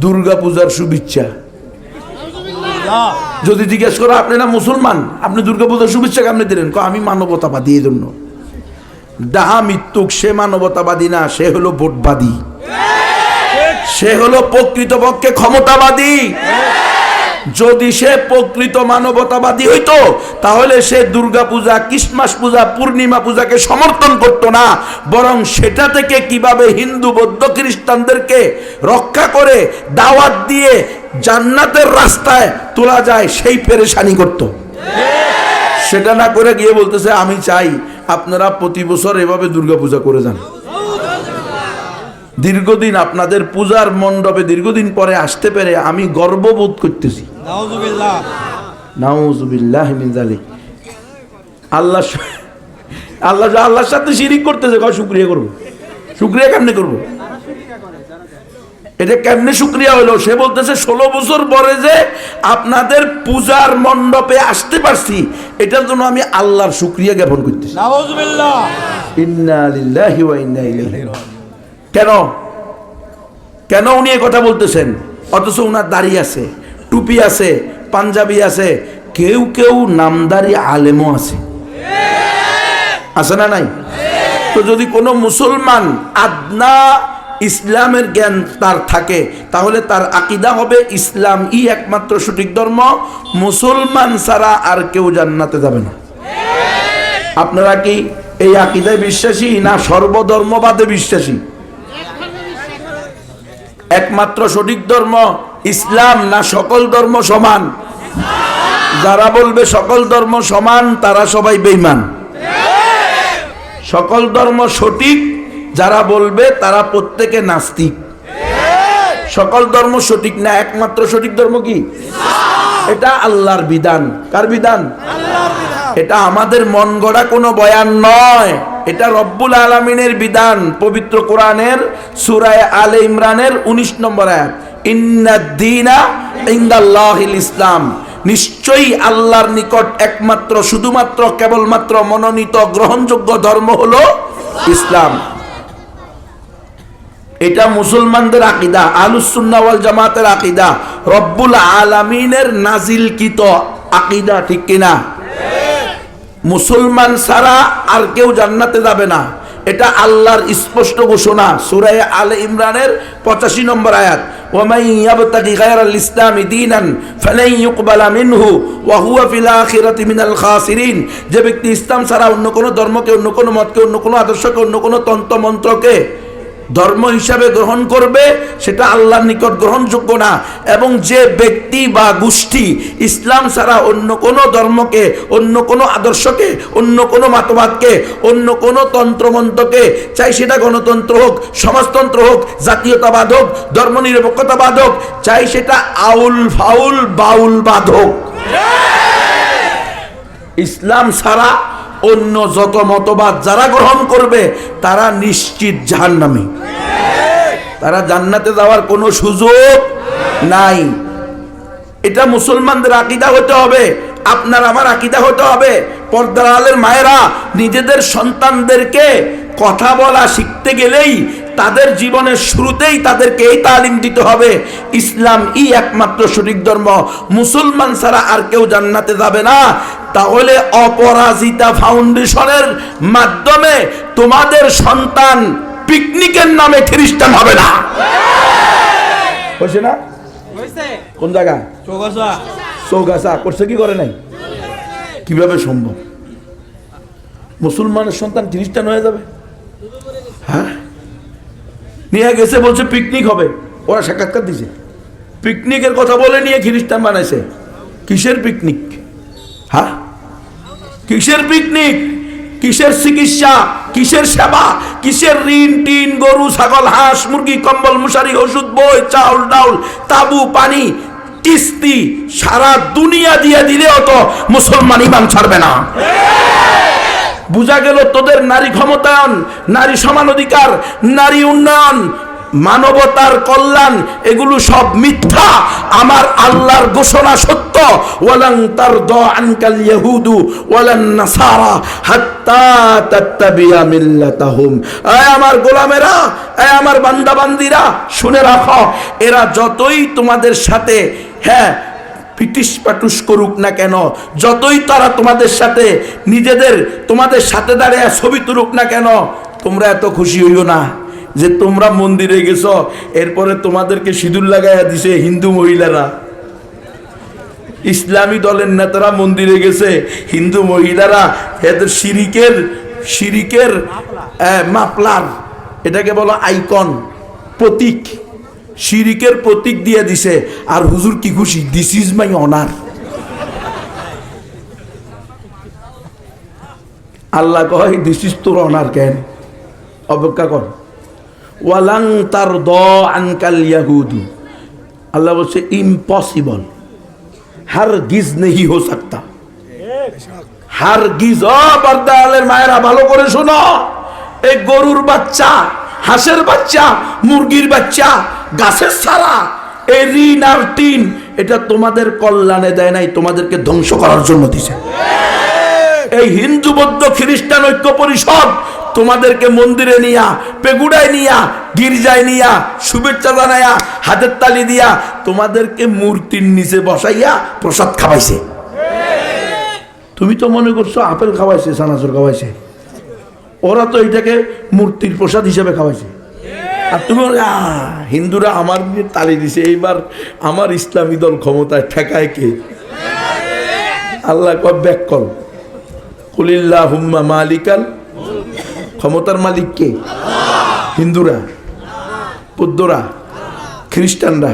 দুর্গা পূজার শুভেচ্ছা। যদি জিজ্ঞেস করো আপনি না মুসলমান, আপনি দুর্গা পূজার শুভেচ্ছা কেমনে দিলেন? আমি মানবতাবাদী, এই জন্য। ডাহা মৃত্যুক, সে মানবতাবাদী না, সে হলো ভোটবাদী, সে হলো প্রকৃতপক্ষে ক্ষমতাবাদী। যদি সে প্রকৃত মানবতাবাদী হইতো তাহলে সে দুর্গা পূজা, ক্রিসমাস পূজা, পূর্ণিমা পূজাকে সমর্থন করতো না, বরং সেটা থেকে কিভাবে হিন্দু, বৌদ্ধ, খ্রিস্টানদেরকে রক্ষা করে দাওয়াত দিয়ে জান্নাতের রাস্তায় তোলা যায় সেই পেরেশানি করত। সেটা না করে গিয়ে বলতেছে আমি চাই আপনারা প্রতি বছর এভাবে দুর্গা পূজা করে যান। দীর্ঘদিন আপনাদের পূজার মণ্ডপে দীর্ঘদিন পরে আসতে পেরে আমি গর্ববোধ করতেছি। নাউজুবিল্লাহ, নাউজুবিল্লাহ মিন যালিক। আল্লাহর সাথে শিরিক করতেছে, কয় শুকরিয়া করব। শুকরিয়া কেমনে করব? এটা কেমনে শুকরিয়া হলো? সে বলতেছে 16 বছর পরে যে আপনাদের পূজার মণ্ডপে আসতে পারছি, এটার জন্য আমি আল্লাহর শুকরিয়া জ্ঞাপন করতেছি। নাউজুবিল্লাহ, ইন্না লিল্লাহি ওয়া ইন্না ইলাইহি রাজিউন। কেন কেন উনি এই কথা বলতেছেন? অথচ উনার দাড়ি আছে, টুপি আছে, পাঞ্জাবি আছে, কেউ কেউ নামদারি আলেমও আছে, আছে না নাই? তো যদি কোনো মুসলমান আদনা ইসলামের জ্ঞান তার থাকে তাহলে তার আকীদা হবে ইসলাম ই একমাত্র সঠিক ধর্ম, মুসলমান ছাড়া আর কেউ জান্নাতে যাবে না। আপনারা কি এই আকীদায় বিশ্বাসী না সর্বধর্মবাদে বিশ্বাসী? একমাত্র সঠিক ধর্ম ইসলাম না সকল ধর্ম সমান? যারা বলবে সকল ধর্ম সমান তারা সবাই বেঈমান। সকল ধর্ম সঠিক যারা বলবে তারা প্রত্যেকে নাস্তিক। সকল ধর্ম সঠিক না, একমাত্র সঠিক ধর্ম কি? এটা আল্লাহর বিধান। কার বিধান? এটা আমাদের মন গড়া কোনো বয়ান নয়, এটা রব্বুল আলামিনের বিধান। পবিত্র কোরআনের সূরা আলে ইমরানের 19 নম্বর আয়াত, ইন্নাদ-দীনা ইনদাল্লাহিল ইসলাম, নিশ্চয়ই আল্লাহর নিকট একমাত্র, শুধুমাত্র, কেবলমাত্র মনোনীত গ্রহণযোগ্য ধর্ম হলো ইসলাম। এটা মুসলমানদের আকীদা, আহলুস সুন্নাহ ওয়াল জামাতের আকীদা, রব্বুল আলামিনের নাজিলকৃত আকীদা, ঠিক কিনা? মুসলমান ছাড়া আর কেউ জান্নাতে যাবে না, এটা আল্লাহর স্পষ্ট ঘোষণা। সূরা আলে ইমরানের 85 নম্বর আয়াত, ওয়ামাই ইয়াবতাগি গায়রাল ইসলামি দীনান ফালাই ইউকবালা মিনহু ওয়া হুয়া ফিল আখিরাতি মিনাল খাসিরিন। যে ব্যক্তি ইসলাম ছাড়া অন্য কোনো ধর্মকে, অন্য কোনো মতকে, অন্য কোনো আদর্শকে, অন্য কোনো তন্ত্র মন্ত্রকে ধর্ম হিসাবে গ্রহণ করবে সেটা আল্লাহর নিকট গ্রহণযোগ্য না। এবং যে ব্যক্তি বা গোষ্ঠী ইসলাম ছাড়া অন্য কোনো ধর্মকে, অন্য কোনো আদর্শকে, অন্য কোনো মতবাদকে, অন্য কোনো তন্ত্রমন্ত্রকে, চাই সেটা গণতন্ত্র হোক, সমাজতন্ত্র হোক, জাতীয়তাবাদ হোক, ধর্মনিরপেক্ষতাবাদ হোক, চাই সেটা আউল ফাউল বাউলবাদ হোক, ইসলাম ছাড়া অন্য যত মতবাদ যারা গ্রহণ করবে তারা নিশ্চিত জাহান্নামী, তারা জান্নাতে যাওয়ার কোনো সুযোগ নাই। এটা মুসলমানদের আকীদা হতে হবে, আপনার আমার আকীদা হতে হবে। পর্দার আলের মায়েরা নিজেদের সন্তানদেরকে কথা বলা শিখতে গেলেই তাদের জীবনের শুরুতেই তাদেরকে এই তালিম দিতে হবে, ইসলাম ই একমাত্র সঠিক ধর্ম, মুসলমান ছাড়া আর কেউ জান্নাতে যাবে না। তাহলে অপরাজিতা ফাউন্ডেশনের মাধ্যমে তোমাদের সন্তান পিকনিকের নামে খ্রিস্টান হবে না। হয়েছে না? কোন জায়গা? চৌগাছা করছে কি করে নাই? কিভাবে সম্ভব? মুসলমানের সন্তান খ্রিস্টান হয়ে যাবে? হ্যাঁ, নিয়ে গেছে, বলছে পিকনিক হবে, ওরা সাক্ষাৎকার দিছে, পিকনিকের কথা বলে নিয়ে খ্রিস্টান বানাইছে। কিসের পিকনিক? হ্যাঁ, কিসের পিকনিক? কিসের চিকিৎসা? কিসের সেবা? কিসের ঋণ টিন, গরু ছাগল হাঁস মুরগি, কম্বল মশারি, ওষুধ বই, চাউল ডাউল, তাবু পানি, কিস্তি সারা দুনিয়া দিয়ে দিলেও তো মুসলমান ইমান ছাড়বে না। বুঝা গেল তোদের নারী ক্ষমতায়ন, নারী সমান অধিকার, নারী উন্নয়ন, মানবতার কল্যাণ, এগুলো সব মিথ্যা। আমার আল্লাহর ঘোষণা সত্য, ওয়ালান তারদা আনকাল ইয়াহুদু ওয়ালান নাসারা হাত্তা তাত্তাবিয়া মিল্লাতাহুম। আয় আমার গোলামেরা, আয় আমার বান্দা বান্দিরা, শুনে রাখো, এরা যতই তোমাদের সাথে পিটিস পাটুস করুক না কেন, যতই তারা তোমাদের সাথে তোমাদের সাথে দাঁড়িয়ে ছবি তুলুক না কেন, তোমরা এত খুশি হইও না যে তোমরা মন্দিরে গেছো, এরপরে তোমাদেরকে সিঁদুর লাগাইয়া দিছে হিন্দু মহিলারা। ইসলামী দলের নেতারা মন্দিরে গেছে, হিন্দু মহিলারা এদের শিরিকের মাফলার, এটাকে বলো আইকন, প্রতীক, শিরিকের প্রতীক দিয়ে দিছে। আর হুজুর কি খুশি, দিস ইজ মাই অনার। আল্লাহ কয় দিস ইজ তোর অনার। কেন? অপেক্ষা কর। ওয়ালাং তারদা আনকাল ইয়াহুদু, আল্লাহ বলছে ইম্পসিবল, হারগিজ নেহি হো সকতা, হারগিজ। ও পর্দালের মায়েরা ভালো করে শোনো, এই গরুর বাচ্চা, হাঁসের বাচ্চা, মুরগির বাচ্চা, গাছের ছাড়া, এই ঋণ আর টিন, এটা তোমাদের কল্যাণে দেয় নাই, তোমাদেরকে ধ্বংস করার জন্য দিছে। এই হিন্দু বৌদ্ধ খ্রিস্টান ঐক্য পরিষদ তোমাদেরকে মন্দিরে নিয়া, পেগুড়ায় নিয়া, গির্জায় নিয়া, শুভেচ্ছা জানাইয়া, হাতের তালি দিয়া তোমাদেরকে মূর্তির নিচে বসাইয়া প্রসাদ খাওয়াইছে। তুমি তো মনে করছো আপেল খাওয়াইছে, সানাসুর খাওয়াইছে, ওরা তো এটাকে মূর্তির প্রসাদ হিসেবে খাওয়াইছে। আর তুমি হিন্দুরা আমার তালি দিছে, এইবার আমার ইসলামী দল ক্ষমতায় ঠেকায় কে? আল্লাহ কয় ব্যাক কর, কুলিল্লাহুম্মা মালিকাল, ক্ষমতার মালিক কে? হিন্দুরা, বৌদ্ধরা, খ্রিস্টানরা।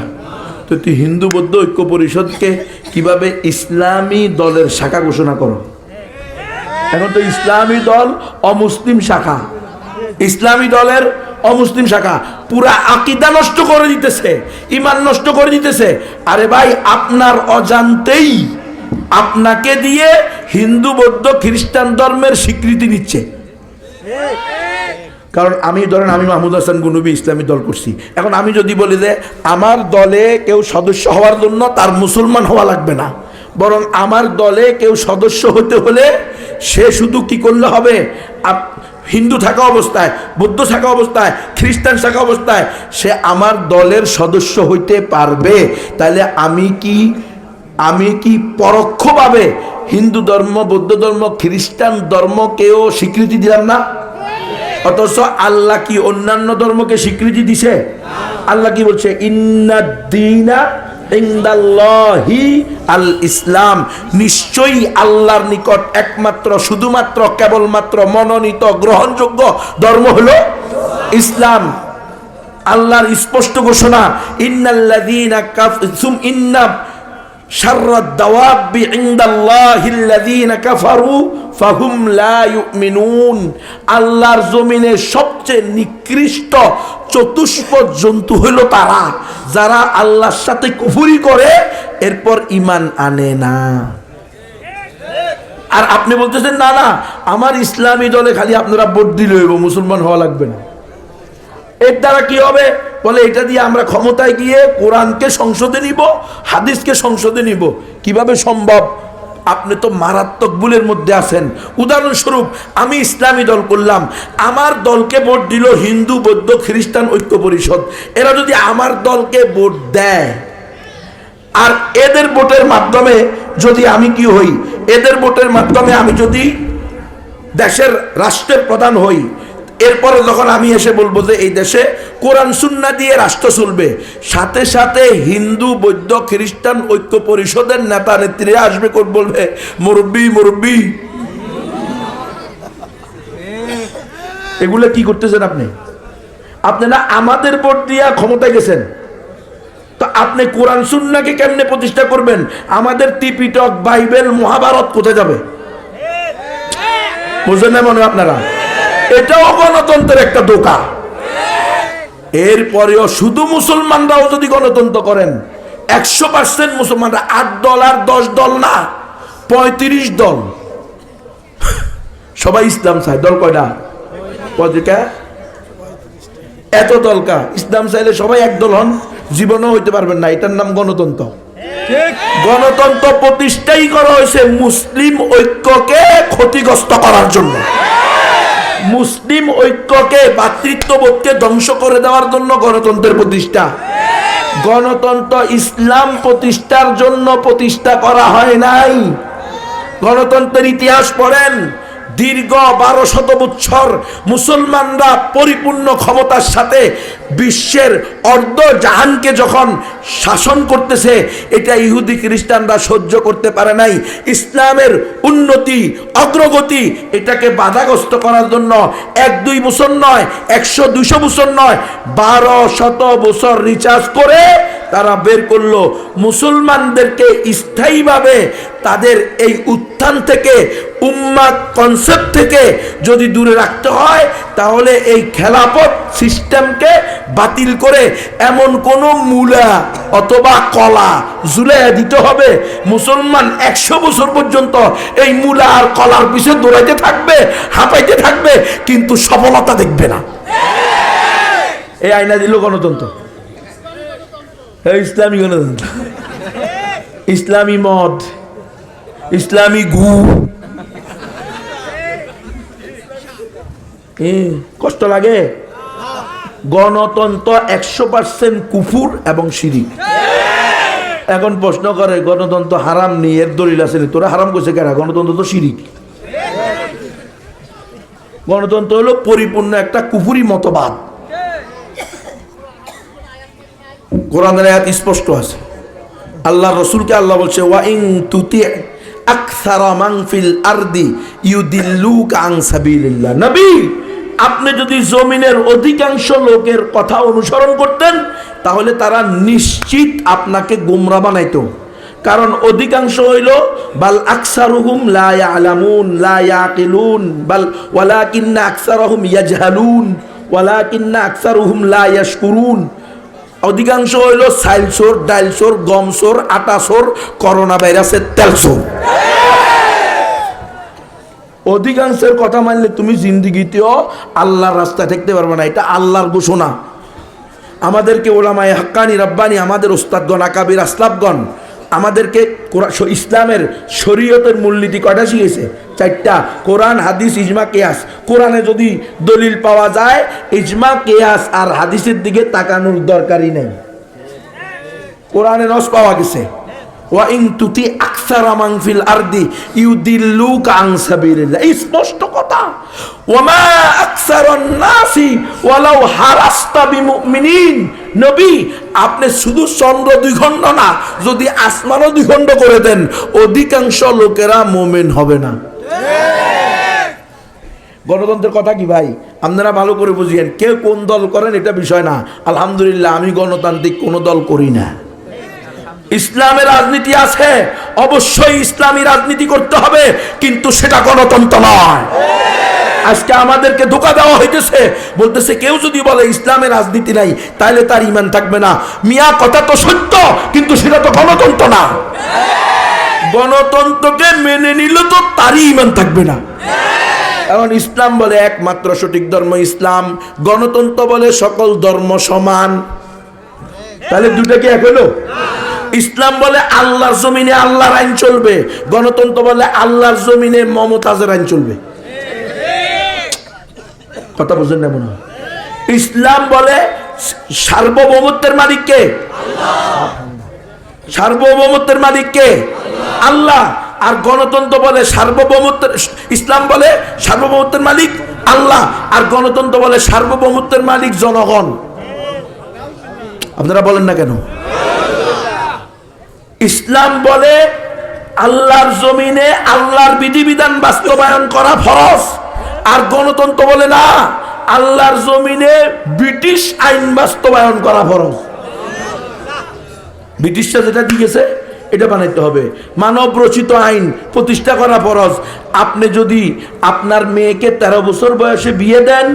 তো তুই হিন্দু বৌদ্ধ ঐক্য পরিষদকে কিভাবে ইসলামী দলের শাখা ঘোষণা করো? এখন তো ইসলামী দল অমুসলিম শাখা, ইসলামী দলের অমুসলিম শাখা, পুরা আকীদা নষ্ট করে দিতেছে, ঈমান নষ্ট করে দিতেছে। আরে ভাই, আপনার অজান্তেই আপনাকে দিয়ে হিন্দু বৌদ্ধ খ্রিস্টান ধর্মের স্বীকৃতি নিচ্ছে। কারণ আমি ধরেন, আমি মাহমুদ হাসান গনবী ইসলামী দল করছি, এখন আমি যদি বলি যে আমার দলে কেউ সদস্য হওয়ার জন্য তার মুসলমান হওয়া লাগবে না, বরং আমার দলে কেউ সদস্য হতে হলে সে শুধু কি করলে হবে, হিন্দু থাকা অবস্থায়, বৌদ্ধ থাকা অবস্থায়, খ্রিস্টান থাকা অবস্থায় সে আমার দলের সদস্য হইতে পারবে। তাহলে আমি কি পরোক্ষভাবে হিন্দু ধর্ম, বৌদ্ধ ধর্ম, খ্রিস্টান ধর্মকেও স্বীকৃতি দিলাম না? অথচ আল্লাহ কি অন্যান্য ধর্মকে স্বীকৃতি দিছে? আল্লাহ কি বলছে? ইন্নাদ-দীনা ইনদাল্লাহি আল ইসলাম, নিশ্চয়ই আল্লাহর নিকট একমাত্র, শুধুমাত্র, কেবলমাত্র মনোনীত গ্রহণযোগ্য ধর্ম হলো ইসলাম। আল্লাহর স্পষ্ট ঘোষণা, ইন্নাল্লাযীনা কাফারু ইন্না শাররাদ দাওয়াবি ইনদাল্লাহিল্লাযীনা কাফারু ফাহুম লা ইউমিনুন। আল্লাহর জমিনে সবচেয়ে নিকৃষ্ট চতুষ্পদ জন্তু হলো তারা যারা আল্লাহর সাথে কুফরি করে এরপর ঈমান আনে না। আর আপনি বলতেছেন না না, আমার ইসলামী দলে খালি আপনারা ভোট দিলে হইব, মুসলমান হওয়া লাগবে না। এর দ্বারা কি হবে? বলে এটা দিয়ে আমরা ক্ষমতায় গিয়ে কোরআনকে সংসদে নিব, হাদিসকে সংসদে নিব। কিভাবে সম্ভব? আপনি তো মারাত্মক ভুলের মধ্যে আছেন। উদাহরণস্বরূপ, আমি ইসলামী দল করলাম, আমার দলকে ভোট দিল হিন্দু বৌদ্ধ খ্রিস্টান ঐক্য পরিষদ। এরা যদি আমার দলকে ভোট দেয় আর এদের ভোটের মাধ্যমে যদি আমি কি হই, এদের ভোটের মাধ্যমে আমি যদি দেশের রাষ্ট্রের প্রধান হই, এরপরে যখন আমি এসে বলবো যে এই দেশে কোরআন সুন্নাহ দিয়ে রাষ্ট্র চলবে, সাথে সাথে হিন্দু বৌদ্ধ খ্রিস্টান ঐক্য পরিষদের নেতা নেত্রীরা আসবে, বলবে মুরব্বি মুরব্বি। এগুলো কি করতেছেন আপনি? আপনি না আমাদের ভোট দিয়া ক্ষমতায় গেছেন, তো আপনি কোরআন সুন্নাহকে কেমনে প্রতিষ্ঠা করবেন? আমাদের ত্রিপিটক, বাইবেল, মহাভারত কোথায় যাবে? বুঝলেন না মনে আপনারা? এটাও গণতন্ত্রের একটা ধোঁকা। এরপরেও শুধু মুসলমানরাও যদি গণতন্ত্র করেন, 100% মুসলমানরা, 8 দল আর 10 দল না, 35 দল, সবাই ইসলাম চায়। দল কয়টা? এত দলকা ইসলাম চাইলে সবাই একদল হন, জীবনেও হইতে পারবেন না। এটার নাম গণতন্ত্র। গণতন্ত্র প্রতিষ্ঠাই করা হয়েছে মুসলিম ঐক্যকে ক্ষতিগ্রস্ত করার জন্য, মুসলিম ঐক্যকে, ভ্রাতৃত্ববোধকে ধ্বংস করে দেওয়ার জন্য গণতন্ত্রের প্রতিষ্ঠা। গণতন্ত্র ইসলাম প্রতিষ্ঠার জন্য প্রতিষ্ঠা করা হয় নাই। গণতন্ত্রের ইতিহাস পড়েন, দীর্ঘ 1200 বছর মুসলমানরা পরিপূর্ণ ক্ষমতার সাথে বিশ্বের অর্ধ জাহানকে যখন শাসন করতেছে, এটা ইহুদি খ্রিস্টানরা সহ্য করতে পারে নাই। ইসলামের উন্নতি অগ্রগতি এটাকে বাধাগ্রস্ত করার জন্য 1-2 বছর নয়, 100-200 বছর নয়, 1200 বছর রিচার্জ করে তারা বের করলো মুসলমানদেরকে স্থায়ীভাবে তাদের এই উত্থান থেকে, উম্মাহ কনসেপ্ট থেকে যদি দূরে রাখতে হয়, তাহলে এই খেলাফত সিস্টেমকে বাতিল করে এমন কোন মূলা অথবা কলা ঝুলাইয়া দিতে হবে, মুসলমান 100 বছর পর্যন্ত এই মূলা আর কলার পিছে দৌড়াইতে থাকবে, হাঁপাইতে থাকবে, কিন্তু সফলতা দেখবে না। এই আইনা দিল গণতন্ত্র, ইসলামী গণতন্ত্র, ইসলামী মদ, ইসলামী ঘু। কষ্ট লাগে? গণতন্ত্র 100% কুফুর এবং শিরিক। এখন প্রশ্ন করে গণতন্ত্র হারাম নেই, এর দলিল আছে? তোরা হারাম করছে কেন? গণতন্ত্র তো শিরিক। গণতন্ত্র হলো পরিপূর্ণ একটা কুফুরি মতবাদ। কোরআনের আয়াত স্পষ্ট আছে, আল্লাহ রসুলকে আল্লাহ বলছে, ওয়া ইন তুতি আকসারা মান ফিল আরদি ইউদিল্লুকা আন সাবিলিল্লাহ। নবী, আপনি যদি জমিনের অধিকাংশ লোকের কথা অনুসরণ করতেন, তাহলে তারা নিশ্চিত আপনাকে গোমরা বানাইতো। কারণ অধিকাংশ হইল বাল আকসারুহুম লা ইয়ালামুন লা ইয়াকিলুন বাল ওয়ালাকিন্না আকসারুহুম ইয়াজহালুন ওয়ালাকিন্না আকসারুহুম লা ইয়াশকুরুন। অধিকাংশ হইল সাইলসোর, ডাইলসোর, গমসোর, আটাসোর, করোনা ভাইরাসের তেলসোর। অধিকাংশের কথা মানলে তুমি জিন্দিগিতেও আল্লাহর রাস্তা থাকতে পারবে না। এটা আল্লাহর ঘোষণা। আমাদেরকে ওলামায়ে হাক্কানি রব্বানি, আমাদের ওস্তাদগণ, আকাবির আসলাফগণ আমাদেরকে ইসলামের শরীয়তের মূলনীতি কয়টা শিখেছে? 4টা। কোরআন, হাদিস, ইজমা, কিয়াস। কোরআনে যদি দলিল পাওয়া যায়, ইজমা, কিয়াস আর হাদিসের দিকে তাকানোর দরকারই নেই। কোরআনে নস পাওয়া গেছে, ওয়া ইন তুতি আকসারা মান ফিল আরদি ইউদিল্লুকা আন সাবিলিল্লাহ। স্পষ্ট কথা। ওয়া মা আকসারুন নাসি ওয়ালাউ হারাস্তা বিমুমিনিন। নবী, আপনি শুধু চন্দ্র 2 খণ্ড না, যদি আসমানও 2 খণ্ড করে দেন, অধিকাংশ লোকেরা মুমিন হবে না। গণতন্ত্রের কথা কি ভাই, আপনারা ভালো করে বুঝিয়েন। কে কোন দল করেন এটা বিষয় না। আলহামদুলিল্লাহ, আমি গণতান্ত্রিক কোন দল করি না। ইসলামের রাজনীতি আছে, অবশ্যই ইসলামী রাজনীতি করতে হবে, কিন্তু সেটা গণতন্ত্র নয়। আজকে আমাদেরকে ধোঁকা দেওয়া হইতেছে, বলতেছে কেউ যদি বলে ইসলামের রাজনীতি নাই, তাহলে তার ঈমান থাকবে না। মিয়া, কথা তো সত্য, কিন্তু সেটা তো গণতন্ত্র না। গণতন্ত্রকে মেনে নিল তো তারই ঈমান থাকবে না। এখন ইসলাম বলে একমাত্র সঠিক ধর্ম ইসলাম, গণতন্ত্র বলে সকল ধর্ম সমান। তাহলে দুটা কি এক হলো? ইসলাম বলে আল্লাহর জমিনে আল্লাহর আইন চলবে, গণতন্ত্র বলে আল্লাহর জমিনে মমতাজের আইন চলবে। কথা বুঝেন না মনে হয়? ইসলাম বলে সার্বভৌমত্বের মালিক কে? সার্বভৌমত্বের মালিক কে? আল্লাহ। আর গণতন্ত্র বলে সার্বভৌমত্বের, ইসলাম বলে সার্বভৌমত্বের মালিক আল্লাহ, আর গণতন্ত্র বলে সার্বভৌমত্বের মালিক জনগণ। আপনারা বলেন না কেন? ইসলাম বলে আল্লাহর জমিনে আল্লাহর বিধিবিধান বাস্তবায়ন করা ফরজ, আর গণতন্ত্র বলে না, আল্লাহর জমিনে ব্রিটিশ আইন বাস্তবায়ন করা ফরজ। ব্রিটিশরা যেটা দিয়েছে এটা বানাইতে হবে। মানব রচিত আইন প্রতিষ্ঠা করা ফরজ। আপনি যদি আপনার মেয়েকে 13 বছর বয়সে বিয়ে দেন,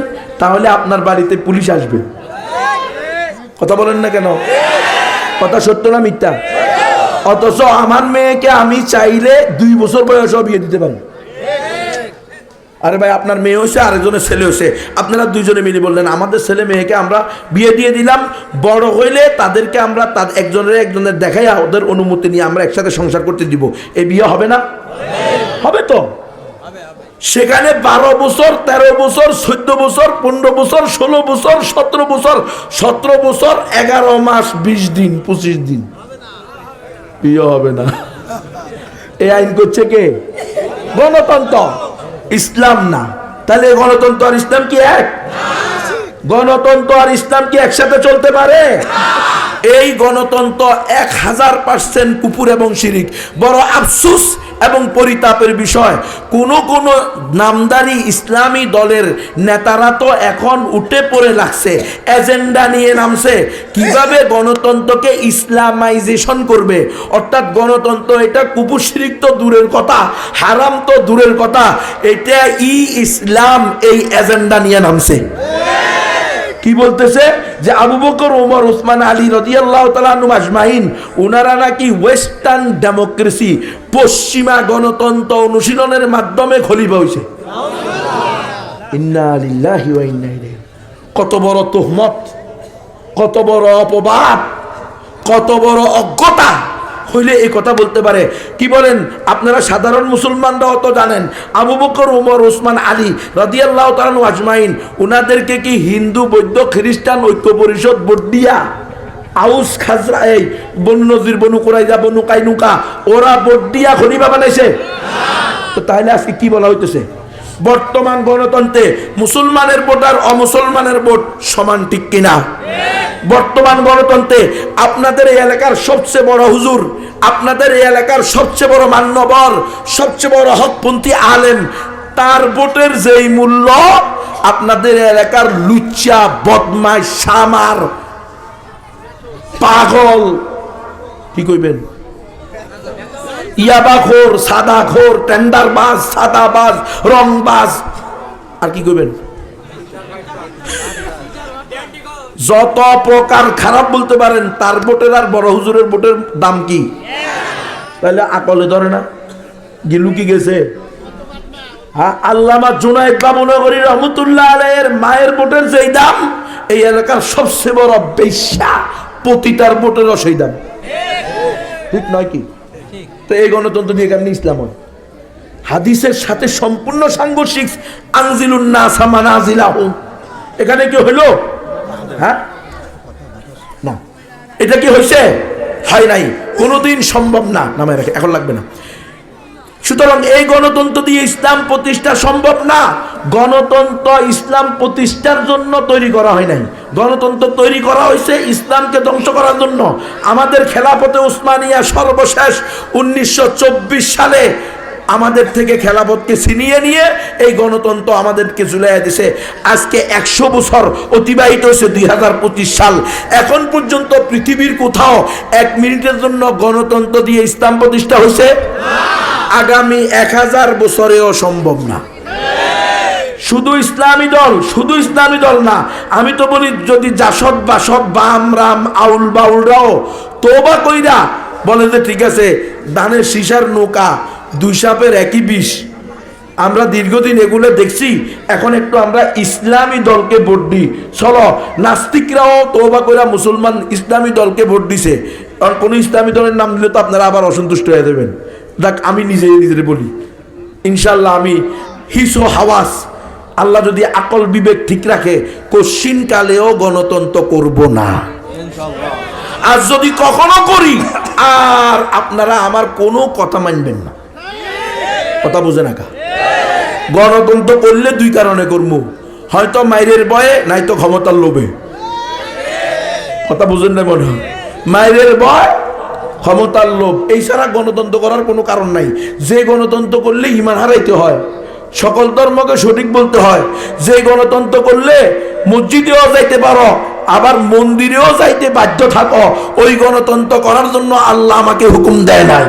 তাহলে আপনার বাড়িতে পুলিশ আসবে। কথা বলেন না কেন? কথা সত্য না মিথ্যা? অথচ আমার মেয়েকে আমি চাইলে 2 বছর বয়সেও বিয়ে দিতে পারি। আরে ভাই আপনার মেয়ে হয়েছে, আরেকজনের ছেলে হয়েছে, আপনারা দুইজনে মিলে বললেন আমাদের ছেলে মেয়েকে আমরা বিয়ে দিয়ে দিলাম, বড় হইলে তাদেরকে আমরা একজনের দেখাইয়া ওদের অনুমতি নিয়ে আমরা একসাথে সংসার করতে দিব, এই বিয়ে হবে না? হবে তো। সেখানে 12 বছর, 13 বছর, 14 বছর, 15 বছর, 16 বছর, 17 বছর, 17 বছর, 11 মাস, 20 দিন, 25 দিন বিয়ে হবে না। এই আইন করছে কে? গণতন্ত্র, ইসলাম না। তাহলে গণতন্ত্র আর ইসলাম কি এক? গণতন্ত্র আর ইসলাম কি একসাথে চলতে পারে? এই গণতন্ত্র 1000% কুফর এবং শিরিক। বড় আফসোস এবং পরিতাপের বিষয়, কোন নামদারি ইসলামী দলের নেতারা তো এখন উঠে পড়ে লাগছে, এজেন্ডা নিয়ে নামছে কিভাবে গণতন্ত্রকে ইসলামাইজেশন করবে। অর্থাৎ গণতন্ত্র এটা কুফর শিরিক তো দূরের কথা, হারাম তো দূরের কথা, এটা ইসলাম, এই এজেন্ডা নিয়ে নামছে। কি বলতেছে যে আবু বকর, ওমর, ওসমান, আলী রাদিয়াল্লাহু তাআলা আনহুম আজমাইন, ওনারা নাকি ওয়েস্টার্ন ডেমোক্রেসি, পশ্চিমা গণতন্ত্র অনুশীলনের মাধ্যমে খলিফা হইছে। ইন্না লিল্লাহি ওয়া ইন্না ইলাইহি। কত বড় তুহমত, কত বড় অপবাদ, কত বড় অজ্ঞতা হইলে এই কথা বলতে পারে। কি বলেন আপনারা? সাধারণ মুসলমানরাও তো জানেন আবু বকর, ওমর, ওসমান, আলী রাদিয়াল্লাহু তাআলা আনহুম আজমাইন, উনাদেরকে কি হিন্দু, বৌদ্ধ, খ্রিস্টান ঐক্য পরিষদ ভোট দিয়া, আউস খাজরা, এই বনু নজির, বনু কুরাইজা, বনু কাইনুকা, ওরা ভোট দিয়া খলিফা বানাইছে? তো তাহলে আজকে কি বলা হইতেছে? বর্তমান গণতন্ত্রে মুসলমানের ভোট আর অমুসলমানের ভোট সমান, ঠিক কিনা? বর্তমান গণতন্ত্রে আপনাদের এই এলাকার সবচেয়ে বড় হুজুর, আপনাদের এই এলাকার সবচেয়ে বড় মান্যবর, সবচেয়ে বড় হকপন্থী আলেম, তার ভোটের যেই মূল্য আপনাদের এলাকার লুচ্চা, বদমাশ, সামার, পাগল, কি কইবেন, ইয়াবাখোর, সাদাখোর, টেন্ডারবাজ, সাদাবাজ, রংবাজ, আর কি কইবেন, যত প্রকার খারাপ বলতে পারেন, তার ভোটের আর বড় হুজুরের ভোটের দাম কি? তাহলে আকলে ধরে না, গিলু কি গেছে? হ্যাঁ, আল্লামা জুনায়েদ বাবুনগরী রহমতুল্লাহ আলাইহির মায়ের ভোটের যেই দাম, এই এলাকার সবচেয়ে বড় বেশ্যা পতিতার ভোটেরও সেই দাম, ঠিক নয় কি? তো এই গণতন্ত্র দিয়ে কেমনি ইসলাম হয়? হাদিসের সাথে সম্পূর্ণ সাংঘর্ষিক। আনজিলুন নাস মানাজিলাহুম, এখানে কি হলো? হ্যাঁ, না, এটা কি হয়েছে? হয় নাই, কোনোদিন সম্ভব না। নামে রাখে, এখন লাগবে না। সুতরাং এই গণতন্ত্র দিয়ে ইসলাম প্রতিষ্ঠা সম্ভব না। গণতন্ত্র ইসলাম প্রতিষ্ঠার জন্য তৈরি করা হয় নাই, গণতন্ত্র তৈরি করা হয়েছে ইসলামকে ধ্বংস করার জন্য। আমাদের খেলাফতে উসমানিয়া সর্বশেষ 1924 সালে আমাদের থেকে খেলাফতকে ছিনিয়ে নিয়ে এই গণতন্ত্র আমাদেরকে ঝুলাইয়া দিছে। আজকে 100 বছর অতিবাহিত হয়েছে, 2025 সাল। এখন পর্যন্ত পৃথিবীর কোথাও 1 মিনিটের জন্য গণতন্ত্র দিয়ে ইসলাম প্রতিষ্ঠা হয়েছে? আগামী 1000 বছরেও সম্ভব না। শুধু ইসলামী দল, শুধু ইসলামী দল না, আমি তো বলি যদি জাসদ, বাসদ, বাম, রাম, আউল বাউলরাও তওবা কইরা বলে যে ঠিক আছে, ধানের সীসার নৌকা 2 সাপের একই বিষ, আমরা দীর্ঘদিন এগুলো দেখছি, এখন একটু আমরা ইসলামী দলকে ভোট দিই, চলো। নাস্তিকরাও তওবা কইরা মুসলমান ইসলামী দলকে ভোট দিছে। কারণ কোন ইসলামী দলের নাম দিলে তো আপনারা আবার অসন্তুষ্ট হয়ে যাবেন। দেখ, আমি নিজের বলি, ইনশাল্লাহ আমি হিসো হাওয়াস, আল্লাহ যদি আকল বিবেক ঠিক রাখে, কশিন কালেও গণতন্ত্র করব না। আর যদি কখনো করি, আর আপনারা আমার কোনো কথা মানবেন না। কথা বুঝে না কা? গণতন্ত্র করলে 2 কারণে করবো, হয়তো মাইরের ভয়ে, নয়তো ক্ষমতার লোভে। কথা বুঝেন না মনে হয়? মাইরের ভয়, ক্ষমতার লোভ, এই ছাড়া গণতন্ত্র করার কোনো কারণ নাই। যে গণতন্ত্র করলে ঈমান হারাইতে হয়, সকল ধর্মকে সঠিক বলতে হয়, যে গণতন্ত্র করলে মসজিদেও যাইতে পারো, আবার মন্দিরেও যাইতে বাধ্য থাকো, ওই গণতন্ত্র করার জন্য আল্লাহ আমাকে হুকুম দেয় নাই।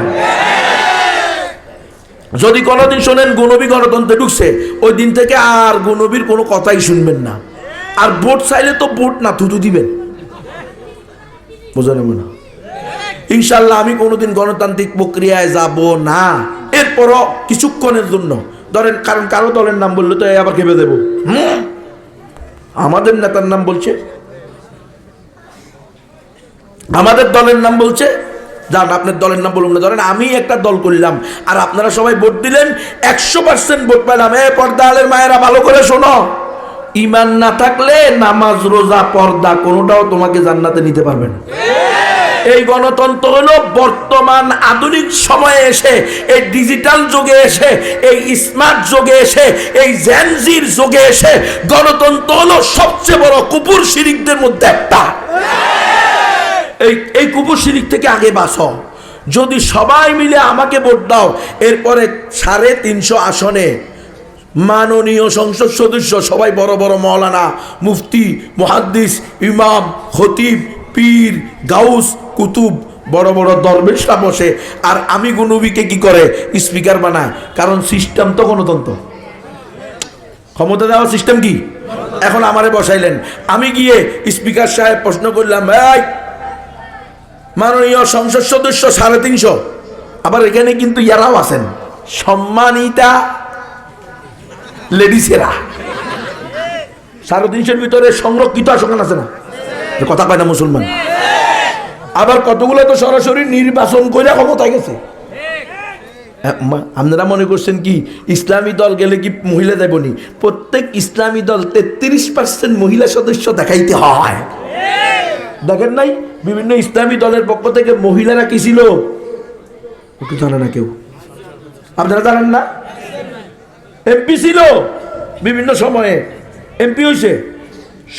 যদি কোনোদিন শোনেন গুনবী গণতন্ত্রে ঢুকছে, ওই দিন থেকে আর গুনবীর কোনো কথাই শুনবেন না। আর ভোট চাইলে তো ভোট না, থুতু দিবেন। বোঝা না? ইনশাল্লাহ আমি কোনোদিন গণতান্ত্রিক প্রক্রিয়ায় যাব না। এরপরও কিছুক্ষণের জন্য ধরেন, কারণ কারো দলের নাম বললে তো আবার খেপে দেবো। আমাদের নেতার নাম বলছে, আমাদের দলের নাম বলছে, যান আপনার দলের নাম বলুন না। ধরেন আমি একটা দল করলাম আর আপনারা সবাই ভোট দিলেন, 100% ভোট পেলাম। পর্দা আলের মায়েরা ভালো করে শোনো, ঈমান না থাকলে নামাজ, রোজা, পর্দা কোনোটাও তোমাকে জান্নাতে নিতে পারবে না। এই গণতন্ত্র হলো বর্তমান আধুনিক সময়ে এসে, এই ডিজিটাল যুগে এসে, এই স্মার্ট যুগে এসে, এই জেনজির যুগে এসে গণতন্ত্র হলো সবচেয়ে বড় কুফর শিরিকদের মধ্যে একটা। এই কুফর শিরিক থেকে আগে বাঁচো। যদি সবাই মিলে আমাকে ভোট দাও, এরপরে 350 আসনে মাননীয় সংসদ সদস্য সবাই বড় বড় মাওলানা, মুফতি, মুহাদ্দিস, ইমাম, খতিব, পীর, গাউস, কুতুব, বড় বড় দরবেশরা বসে, আর আমি নবীকে কি করে স্পিকার বানায়। কারণ সিস্টেম তো গণতন্ত্র, ক্ষমতা দেওয়ার সিস্টেম কি। এখন আমারে বসাইলেন, আমি গিয়ে স্পিকার সাহেব প্রশ্ন করলাম, এই মাননীয় সংসদ সদস্য 350, আবার এখানে কিন্তু ইয়ারাও আছেন সম্মানিতা লেডিসেরা, 350-এর ভিতরে সংরক্ষিত আসন আছে না, কথা পায় না মুসলমান। আবার কতগুলো তো সরাসরি নির্বাচন করে ক্ষমতায় গেছে। আপনারা মনে করছেন কি ইসলামী দল গেলে কি মহিলা দেবনি? প্রত্যেক ইসলামী দল 33% মহিলা সদস্য দেখাইতে হয়। দেখেন নাই বিভিন্ন ইসলামী দলের পক্ষ থেকে মহিলারা কি ছিল, ওকে জানে না কেউ, আপনারা জানেন না? এমপি ছিল, বিভিন্ন সময়ে এমপি হয়েছে,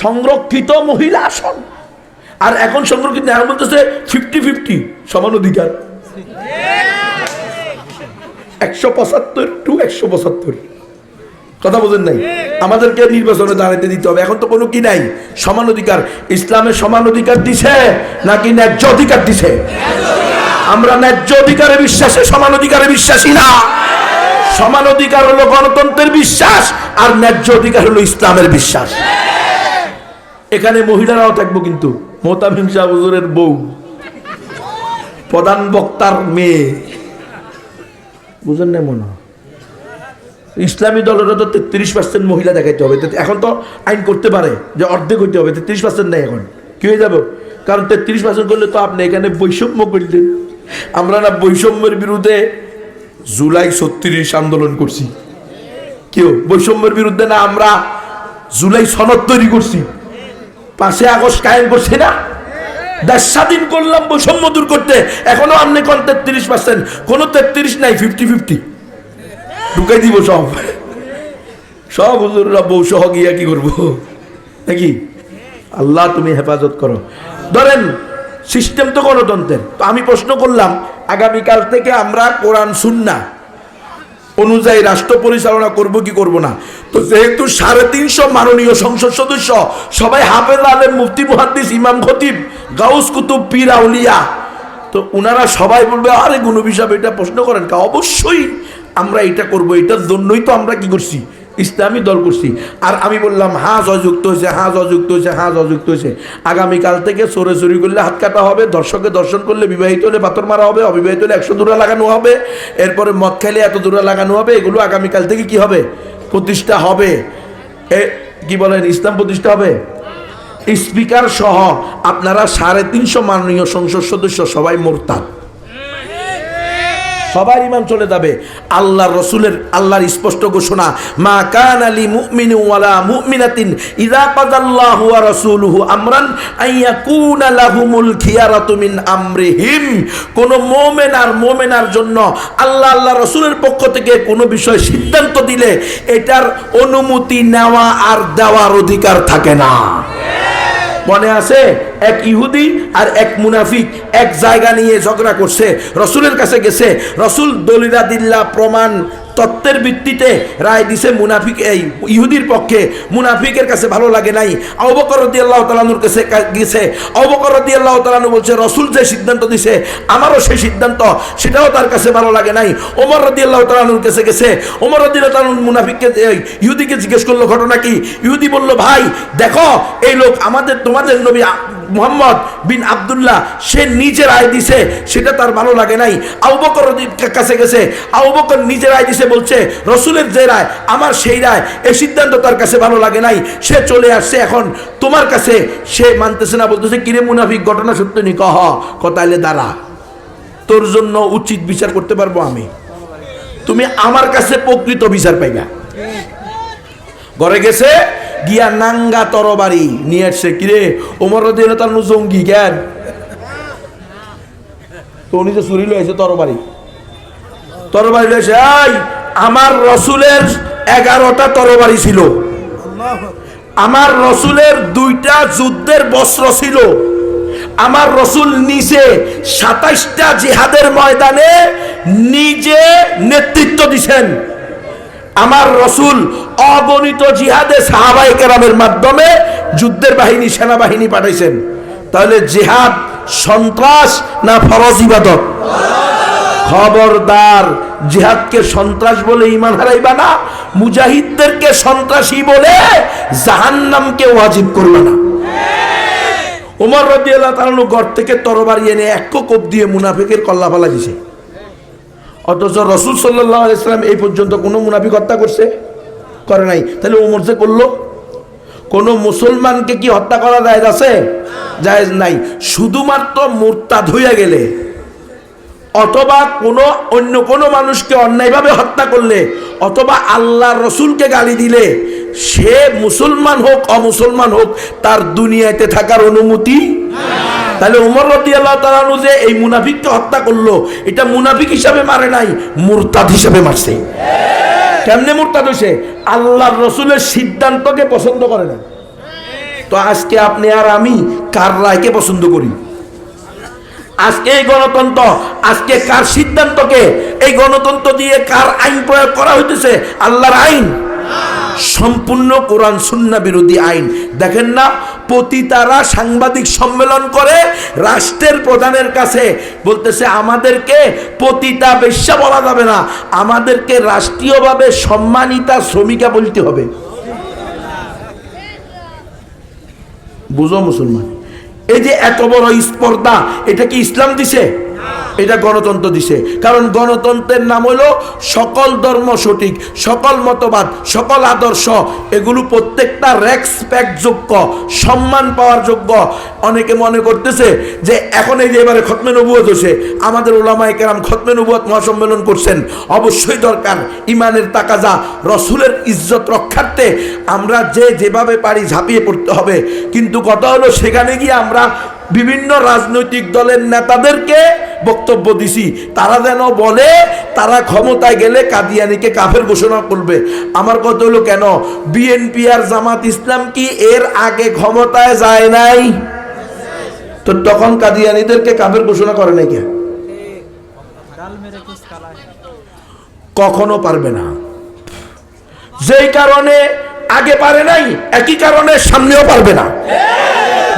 সংরক্ষিত মহিলা আসন। আর এখন সংরক্ষিত এখন বলতেছে 50-50 সমান অধিকার, 175-175 কথা বোঝেন নাই? আমাদেরকে নির্বাচনে দাঁড়াতে দিতে হবে। এখন তো কোনো কি নাই, সমান অধিকার। ইসলামে সমান অধিকার দিছে নাকি ন্যায্য অধিকার দিছে? আমরা ন্যায্য অধিকারে বিশ্বাসে, সমান অধিকারে বিশ্বাসী না। সমান অধিকার হলো গণতন্ত্রের বিশ্বাস, আর ন্যায্য অধিকার হলো ইসলামের বিশ্বাস। এখানে মহিলারাও থাকবো, কিন্তু মোহতামিম শাহ হুজুরের বউ, প্রধান বক্তার মেয়ে, বুঝেন না মনে হয়? ইসলামী দলেরও তো 33% মহিলা দেখাইতে হবে। এখন তো আইন করতে পারে যে অর্ধেক হইতে হবে, 33% নেই। এখন কি হয়ে যাবে? কারণ 33% করলে তো আপনি এখানে বৈষম্য করলেন। আমরা না বৈষম্যের বিরুদ্ধে জুলাই 36 আন্দোলন করছি, কেউ বৈষম্যের বিরুদ্ধে না, আমরা জুলাই সনদ তৈরি করছি, 5 আগস্ট কায়েম করছি না, দেশ স্বাধীন করলাম বৈষম্য দূর করতে। এখনো আপনি কোন 33%, কোনো 33 নাই, 50-50 ঢুকাই দিব সব হুজুররা বউ সহ গিয়া কি করবো নাকি? আল্লাহ তুমি হেফাজত করো। ধরেন সিস্টেম তো গণতন্ত্রের। তো আমি প্রশ্ন করলাম, আগামীকাল থেকে আমরা কোরআন সুন্নাহ অনুযায়ী রাষ্ট্র পরিচালনা করব কি করব না? তো যেহেতু 350 মাননীয় সংসদ সদস্য সবাই হাফেজ, আলেম, মুফতি, মুহাদ্দিস, ইমাম, খতিব, গাউস, কুতুব, পীর, আউলিয়া, তো উনারা সবাই বলবে, আরে নবী সাহেব এটা প্রশ্ন করেন কা? অবশ্যই আমরা এটা করব, এটার জন্যই তো আমরা কি করছি, ইসলামী দল করছি। আর আমি বললাম, হ্যাঁ অযুক্ত হয়েছে, হ্যাঁ অযুক্ত হয়েছে, হ্যাঁ অযুক্ত হয়েছে। আগামীকাল থেকে চোরে চুরি করলে হাত কাটা হবে, দর্শকে দর্শন করলে, বিবাহিত হলে পাথর মারা হবে, অবিবাহিত হলে 100 দূরা লাগানো হবে, এরপরে মদ খাইলে এত দূরা লাগানো হবে। এগুলো আগামীকাল থেকে কি হবে? প্রতিষ্ঠা হবে। কি বলেন, ইসলাম প্রতিষ্ঠা হবে। স্পিকার সহ আপনারা 350 মাননীয় সংসদ সদস্য সবাই মুরতাদ, সবার ঈমান চলে যাবে। আল্লাহর রাসূলের, আল্লাহর স্পষ্ট ঘোষণা, মা কানা লি মুমিনিন ওয়ালা মুমিনাতিন ইযা কাযাল্লাহু ওয়া রাসূলুহু আমরান আইয়াকুনা লাহুমুল খিয়ারাতু মিন আমরিহিম। কোন মুমিন আর মুমিনার জন্য আল্লাহ, আল্লাহর রাসূলের পক্ষ থেকে কোনো বিষয় সিদ্ধান্ত দিলে এটার অনুমতি নেওয়া আর দেওয়ার অধিকার থাকে না। মনে আছে এক ইহুদি আর এক মুনাফিক এক জায়গা নিয়ে ঝগড়া করছে, রসুলের কাছে গেছে। রসুল দলিলাদিল্লাহ প্রমাণ তত্ত্বের ভিত্তিতে রায় দিছে মুনাফিক, এই ইহুদির পক্ষে। মুনাফিকের কাছে ভালো লাগে নাই, আবু বকর রাদিয়াল্লাহু তাআলা আনহুর কাছে গেছে। আবু বকর রাদিয়াল্লাহু তাআলা আনহু বলছে, রসুল যে সিদ্ধান্ত দিছে আমারও সেই সিদ্ধান্ত, সেটাও তার কাছে ভালো লাগে নাই। ওমর রাদিয়াল্লাহু তাআলা আনহুর কাছে গেছে। ওমর রাদিয়াল্লাহু তাআলা আনহু মুনাফিককে, ইহুদিকে জিজ্ঞেস করলো ঘটনা কি। ইহুদি বলল, ভাই দেখো এই লোক আমাদের, তোমাদের নবী মুহাম্মদ বিন আব্দুল্লাহ সে নিজে রায় দিছে, সেটা তার ভালো লাগে নাই। আবু বকর কাছে গেছে, আবু বকর নিজে রায় দিছে, বলছে রসুলের যে রায় আমার সেই রায়, এই সিদ্ধান্ত তার কাছে ভালো লাগে নাই, সে চলে আসছে এখন তোমার কাছে, সে মানতেছে না, বলতেছে কিরে মুনাফিক ঘটনা সত্য নি? কহ তাইলে দাঁড়া, তোর জন্য উচিত বিচার করতে পারবো আমি, তুমি আমার কাছে প্রকৃত বিচার পাইবা। ঘরে গেছে, গিয়া নাঙ্গা তরবারি নিয়ে আসছে। কিরে ওমর রাদিয়াল্লাহু তাআলা জঙ্গি জ্ঞান তো উনি যে চুরি লয়েছে তরবারি লয়েছে। এই আমার রসুলের 11টা তরবারি ছিল, আমার রসুলের 2টা যুদ্ধের বস্ত্র ছিল, আমার রসুল নিজে 27টা জিহাদের ময়দানে নিজে নেতৃত্ব দিছেন, আমার রসুল অগণিত জিহাদে সাহাবায়ে কেরামের মাধ্যমে যুদ্ধের বাহিনী সেনাবাহিনী পাঠাইছেন। তাহলে জিহাদ সন্ত্রাস না ফরজ ইবাদত? খবরদার, জিহাদকে সন্ত্রাস বলে ঈমান হারাইবা না, মুজাহিদদেরকে সন্ত্রাসী বলে জাহান্নামকে ওয়াজিব করবে না। ওমর রাদিয়াল্লাহু তাআলা ঘর থেকে তরবারি এনে এক কোপ দিয়ে মুনাফিকের কল্লা ফালা দিছে। অথচ রাসূল সাল্লাল্লাহু আলাইহি ওয়াসাল্লাম এই পর্যন্ত কোনো মুনাফিক হত্যা করছে? করে নাই। তাহলে ওমর যে করলো, কোনো মুসলমানকে কি হত্যা করা জায়েজ আছে? জায়েজ নাই। শুধুমাত্র মুরতাদ হইয়া গেলে অথবা অন্য কোনো মানুষকে অন্যায়ভাবে হত্যা করলে অথবা আল্লাহর রসুলকে গালি দিলে, সে মুসলমান হোক অমুসলমান হোক, তার দুনিয়াতে থাকার অনুমতি। তাহলে ওমর রাদিয়াল্লাহু তাআলা আনহু যে এই মুনাফিককে হত্যা করলো, এটা মুনাফিক হিসাবে মারে নাই, মুরতাদ হিসাবে মারছে। কেমনে মুরতাদ হইছে? আল্লাহর রসুলের সিদ্ধান্তকে পছন্দ করে না। তো আজকে আপনি আর আমি কার রায়কে পছন্দ করি? আজকে এই গণতন্ত্র, আজকে কার সিদ্ধান্তকে, এই গণতন্ত্র দিয়ে কার আইন প্রয়োগ করা হইতেছে? আল্লাহর আইন, সম্পূর্ণ কোরআন সুন্নাহ বিরোধী আইন। দেখেন না, পতিতারা সাংবাদিক সম্মেলন করে রাষ্ট্রের প্রধানের কাছে বলতেছে আমাদেরকে পতিতা বেশ্যা বলা যাবে না, আমাদেরকে রাষ্ট্রীয়ভাবে সম্মানিতা শ্রমিকা বলতে হবে। বুঝো মুসলমান, এই যে এত বড় স্পর্ধা, এটা কি ইসলাম দিছে? এটা গণতন্ত্র দিছে। কারণ গণতন্ত্রের নাম হলো সকল ধর্ম সঠিক, সকল মতবাদ, সকল আদর্শ, এগুলো প্রত্যেকটা রেসপেক্ট যোগ্য, সম্মান পাওয়ার যোগ্য। অনেকে মনে করতেছে যে এখন এই যে এবারে খতমে নবুয়ত হয়েছে, আমাদের উলামায়ে কেরাম খতমে নবুয়ত মহাসম্মেলন করছেন, অবশ্যই দরকার, ইমানের তাকাজা, রসুলের ইজ্জত রক্ষার্থে আমরা যেভাবে পারি ঝাঁপিয়ে পড়তে হবে। কিন্তু কথা হলো সেখানে গিয়ে আমরা বিভিন্ন রাজনৈতিক দলের নেতাদেরকে বক্তব্য দিছি, তারা যেন বলে তারা ক্ষমতায় গেলে কাদিয়ানীকে কাফের ঘোষণা করবে। আমার কথা হলো, কেন বিএনপি আর জামাত ইসলাম কি এর আগে ক্ষমতায় যায় নাই? তো তখন কাদিয়ানীদেরকে কাফের ঘোষণা করে নাই কেন? কখনো পারবে না। যেই কারণে আগে পারে নাই, একই কারণে সামনেও পারবে না।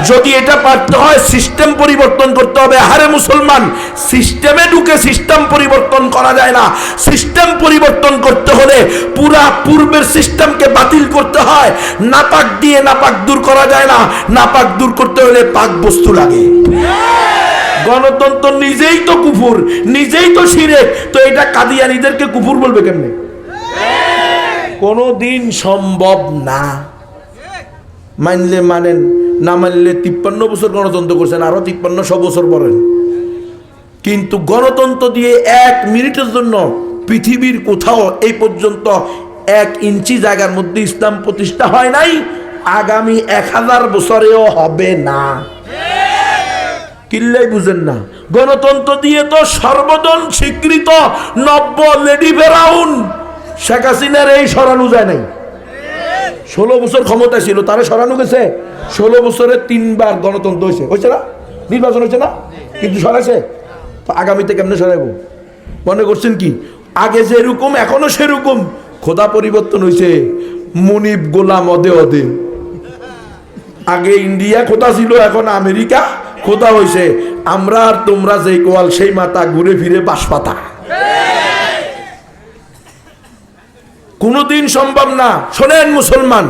যদি এটা পারতে হয়, সিস্টেম পরিবর্তন করতে হবে। আরে মুসলমান, সিস্টেমে ঢুকে সিস্টেম পরিবর্তন করা যায় না। সিস্টেম পরিবর্তন করতে হলে পুরা পূর্বের সিস্টেমকে বাতিল করতে হয়। নাপাক দিয়ে নাপাক দূর করা যায় না, নাপাক দূর করতে হলে পাক বস্তু লাগে। গণতন্ত্র নিজেই তো কুফুর, নিজেই তো শিরক, তো এটা কাদিয়ানীদেরকে কুফুর বলবে কেমনে? কোনদিন সম্ভব না। মানলে মানেন, না মানলে 53 বছর গণতন্ত্র করছেন, আরো 5300 বছর পরেন, কিন্তু গণতন্ত্র দিয়ে 1 মিনিটের জন্য পৃথিবীর কোথাও এই পর্যন্ত 1 ইঞ্চি জায়গার মধ্যে ইসলাম প্রতিষ্ঠা হয় নাই, আগামী 1000 বছরেও হবে না। কিল্লাই বুঝেন না? গণতন্ত্র দিয়ে তো সর্বজন স্বীকৃত নব্য লেডি ফেরাউন শেখ হাসিনার এই সরানো যায় নাই। 16 বছর ক্ষমতা ছিল, তারা সরানো গেছে? 16 বছরে 3 বার গণতন্ত্র হয়েছে, হয়েছে না? নির্বাচন হয়েছে না? কিন্তু সরাইছে? আগামীতে কেমনে সরাইব? মনে করছেন কি আগে যেরকম এখনো সেরকম? খোদা পরিবর্তন হয়েছে, মুনিব গোলাম অদে অদে। আগে ইন্ডিয়া খোদা ছিল, এখন আমেরিকা খোদা হয়েছে। আমরা আর তোমরা যেই কোয়াল সেই মাথা, ঘুরে ফিরে বাঁশপাতা। কোনদিন সম্ভব না। শোনেন মুসলমান,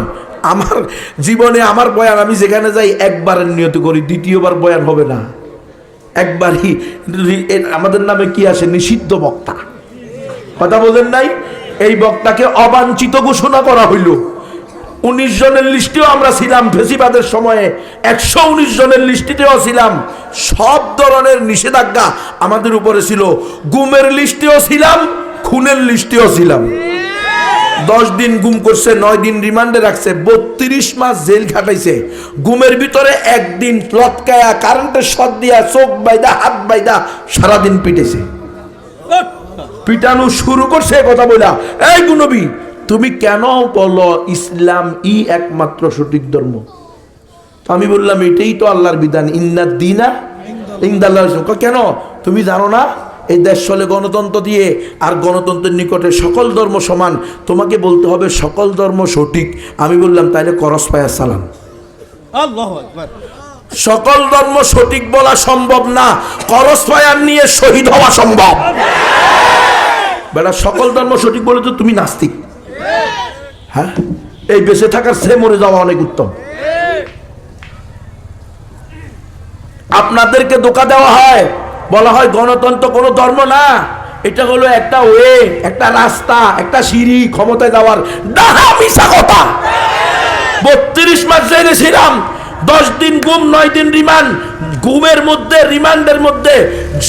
আমার জীবনে আমার বয়ান আমি যেখানে যাই একবারের নিয়ত করি, দ্বিতীয়বার বয়ান হবে না, একবারই। আমাদের নামে কি আসে? নিষিদ্ধ বক্তা। কথা বলেন নাই? এই বক্তাকে অবাঞ্ছিত ঘোষণা করা হইল। 19 জনের লিস্টেও আমরা ছিলাম ফেসিবাদের সময়ে, 119 জনের লিস্টেও ছিলাম। সব ধরনের নিষেধাজ্ঞা আমাদের উপরে ছিল। গুমের লিস্টেও ছিলাম, খুনের লিস্টেও ছিলাম। 10 দিন গুম করছে, 9 দিন রিমান্ডে রাখছে, 32 মাস জেল খাটাইছে। গুমের ভিতরে একদিন লটকায়া কারেন্টের শট দিয়া চোখ বাইদা হাত বাইদা সারাদিন পিটেছে। পিটানো শুরু করছে কথা বলা, এই নবী তুমি কেন বলো ইসলাম একমাত্র সঠিক ধর্ম? আমি বললাম এটাই তো আল্লাহর বিধান, ইন্নাদ দীনা ইনদাল্লাহ। কেন তুমি জানো না এই দেশ চলে গণতন্ত্র দিয়ে, আর গণতন্ত্রের নিকটে সকল ধর্ম সমান, তোমাকে বলতে হবে সকল ধর্ম সঠিক। আমি বললাম তাইলে করস পায়া সালাম। আল্লাহু আকবার। সকল ধর্ম সঠিক বলা সম্ভব না, করস পায়া নিয়ে শহীদ হওয়া সম্ভব। বেটা সকল ধর্ম সঠিক বলে তো তুমি নাস্তিক। হ্যাঁ, এই বেঁচে থাকার চেয়ে মরে যাওয়া অনেক উত্তম। আপনাদেরকে ধোঁকা দেওয়া হয়, বলা হয় গণতন্ত্র কোনো ধর্ম না, এটা হলো একটা ওয়ে, একটা রাস্তা, একটা সিঁড়ি ক্ষমতায় যাওয়ার। ডাহা মিশা কথা। 32 মাস জেলে ছিলাম, 10 দিন গুম, 9 দিন রিমান্ড। গুমের মধ্যে, রিমান্ডের মধ্যে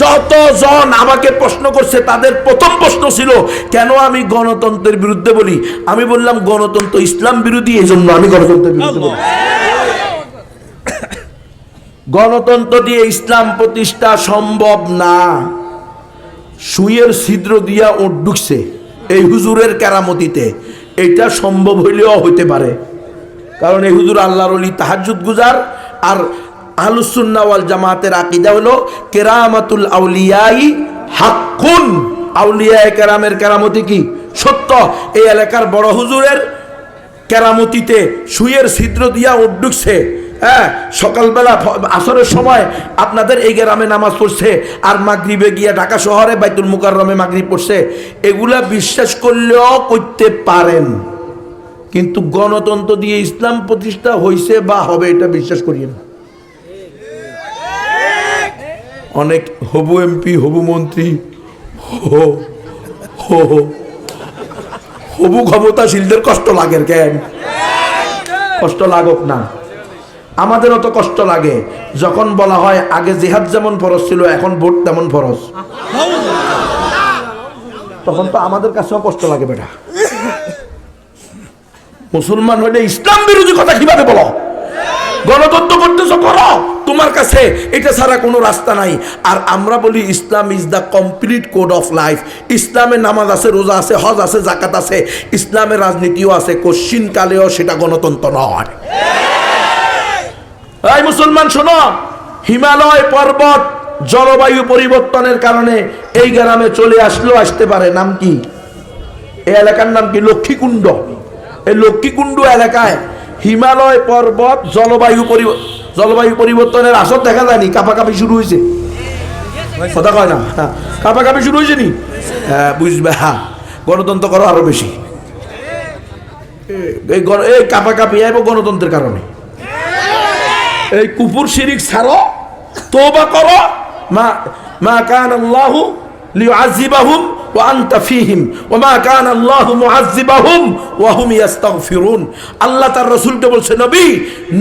যতজন আমাকে প্রশ্ন করছে তাদের প্রথম প্রশ্ন ছিল কেন আমি গণতন্ত্রের বিরুদ্ধে বলি। আমি বললাম গণতন্ত্র ইসলাম বিরোধী, এই জন্য আমি গণতন্ত্রের বিরুদ্ধে বলি। গণতন্ত্র দিয়ে ইসলাম প্রতিষ্ঠা সম্ভব না। সুইয়ের ছিদ্র দিয়া ওট ঢুকছে এই হুজুরের কেরামতিতে, এটা সম্ভব হইলেও হইতে পারে, কারণ এই হুজুর আল্লাহর ওলি, তাহাজ্জুদ গুজার। আর আহলুস সুন্নাহ ওয়াল জামাতের আকীদা হলো কেরামাতুল আউলিয়াই হাক্কুন। আউলিয়ায়ে কেরামের কেরামতি কি? সত্য। এই এলাকার বড় হুজুরের কেরামতিতে সুইয়ের ছিদ্র দিয়া ওট ঢুকছে। হ্যাঁ, সকালবেলা আসরের সময় আপনাদের এই গ্রামে নামাজ পড়ছে, আর মাগরিবে গিয়া ঢাকা শহরে বাইতুল মুকাররমে মাগরিব পড়ছে। এগুলা বিশ্বাস করলেও করতে পারেন, কিন্তু গণতন্ত্র দিয়ে ইসলাম প্রতিষ্ঠা হইছে বা হবে এটা বিশ্বাস করিয়ে না। অনেক হবু এমপি, হবু মন্ত্রী, হবু ক্ষমতাশীলদের কষ্ট লাগে কেন? কষ্ট লাগুক না, আমাদেরও তো কষ্ট লাগে যখন বলা হয় আগে জিহাদ যেমন ফরজ ছিল এখন ভোট তেমন ফরজ। তখন তো আমাদের কাছেও কষ্ট লাগে। বেটা মুসলমান হলে ইসলাম বিরোধী কথা কিভাবে বলো? গণতন্ত্র করতেছো করো, তোমার কাছে এটা ছাড়া কোনো রাস্তা নাই। আর আমরা বলি Islam is the complete code of life. ইসলামে নামাজ আছে, রোজা আছে, হজ আছে, জাকাত আছে, ইসলামের রাজনীতিও আছে, কোশ্চিন কালেও সেটা গণতন্ত্র নয়। এই মুসলমান শোনো, হিমালয় পর্বত জলবায়ু পরিবর্তনের কারণে এই গ্রামে চলে আসলেও আসতে পারে। নাম কি? এই এলাকার নাম কি? লক্ষ্মীকুণ্ড। এই লক্ষ্মীকুণ্ড এলাকায় হিমালয় পর্বত জলবায়ু পরিবর্তনের আসর দেখা যায়নি, কাপাকাপি শুরু হয়েছে। কথা কয় না? কাপাকাপি শুরু হয়েছে নি? হ্যাঁ, বুঝবে। হ্যাঁ, গণতন্ত্র করো আরো বেশি। এই কাপাকাপি এবং গণতন্ত্রের কারণে। এই কুফর শিরিক ছাড়ো, তওবা করো। মা কান আল্লাহু লিউআযিবাহুম ওয়া আনতা ফীহিম ওয়া মা কান আল্লাহু মুআযিবাহুম ওয়া হুম ইস্তাগফিরুন। আল্লাহ তার রাসূলকে বলছে, নবী,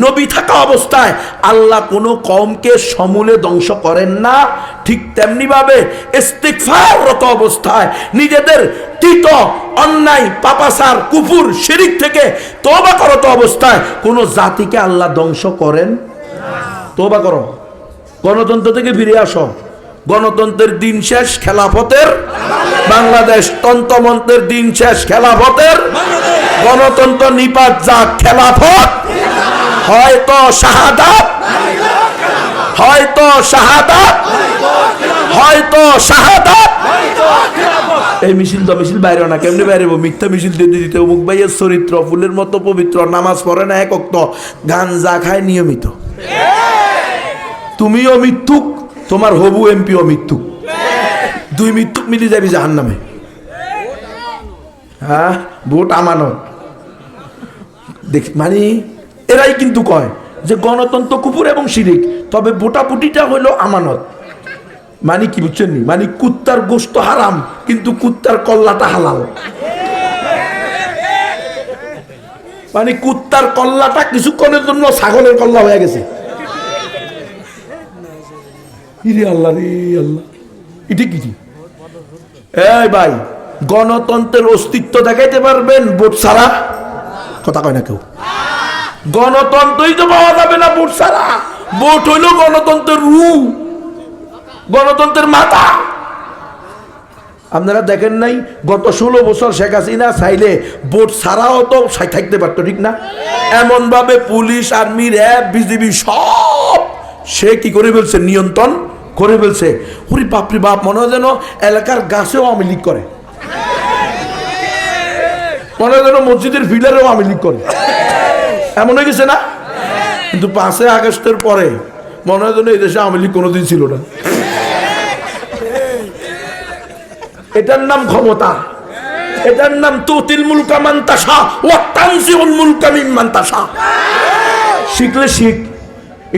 নবী থাকা অবস্থায় আল্লাহ কোনো কওমকে সমূলে ধ্বংস করেন না। ঠিক তেমনি ভাবে ইস্তিগফাররত অবস্থায় নিজেদের কৃত অন্যায়, পাপাচার, কুফর, শিরিক থেকে তওবা করত অবস্থায় কোনো জাতিকে আল্লাহ ধ্বংস করেন। তওবা করো, গণতন্ত্র থেকে ফিরে আসো। গণতন্ত্রের দিন শেষ, খেলাফতের বাংলাদেশ। তন্ত্রমন্ত্রের দিন শেষ, খেলাফতের গণতন্ত্র নিপাত যাক। খেলাফত হয়তো শাহাদাত, হয়তো শাহাদাত, হয়তো শাহাদাত। এই মিছিল তো মিছিল বাইরে না, কেমনি বাইরে? মিথ্যা মিছিল দিতে দিতে অমুক ভাইয়ের চরিত্র ফুলের মতো পবিত্র, নামাজ পড়ে না এক ওয়াক্ত, গাঞ্জা খায় নিয়মিত। তুমিও মৃত্যুক, তোমার হবু এমপিও মৃত্যুক, দুই মৃত্যুক মিলে যাবি জাহান্নামে। হ্যাঁ, ভোট আমানত। দেখি মানে এরাই কিন্তু কয় যে গণতন্ত্র কুফর এবং শিরিক, তবে ভোটাভুটিটা হলো আমানত। মানে কি বুঝছেন নি? মানে কুত্তার গোশত হারাম কিন্তু কুত্তার কল্লাটা হালাল। মানে কুত্তার কল্লাটা কিছুক্ষণের জন্য ছাগলের কল্লা হয়ে গেছে। আল্লাহ রে আল্লাহ, এটা কি? এই ভাই, গণতন্ত্রের অস্তিত্ব দেখাইতে পারবেন ভোট ছাড়া? কথা কয় না কেউ। গণতন্ত্রই তো পাওয়া যাবে না ভোট ছাড়া। ভোট হইল গণতন্ত্রের রূপ, গণতন্ত্রের মাথা। আপনারা দেখেন নাই গত 16 বছর শেখ হাসিনা চাইলে ভোট ছাড়াও তো থাকতে পারতো, ঠিক না? এমন ভাবে পুলিশ, আর্মি, র্যাব, বিজিবি সব সে কি করে ফেলছে, নিয়ন্ত্রণ করে ফেলছে। ওরে বাপরে বাপ, মনে হয় যেন এলাকার গাছেও আওয়ামী লীগ করে, মনে হয় যেন মসজিদের ফিলারেও আওয়ামী লীগ করে, এমন হয়ে গেছে না? কিন্তু 5 আগস্টের পরে মনে হয় যেন এই দেশে আওয়ামী লীগ কোনোদিন ছিল না। এটার নাম ক্ষমতা, এটার নাম তুতিল মুলকা মান তাশা ওয়া তানজিউল মুলকা মিম্মান তাশা। শিখলে শিখ,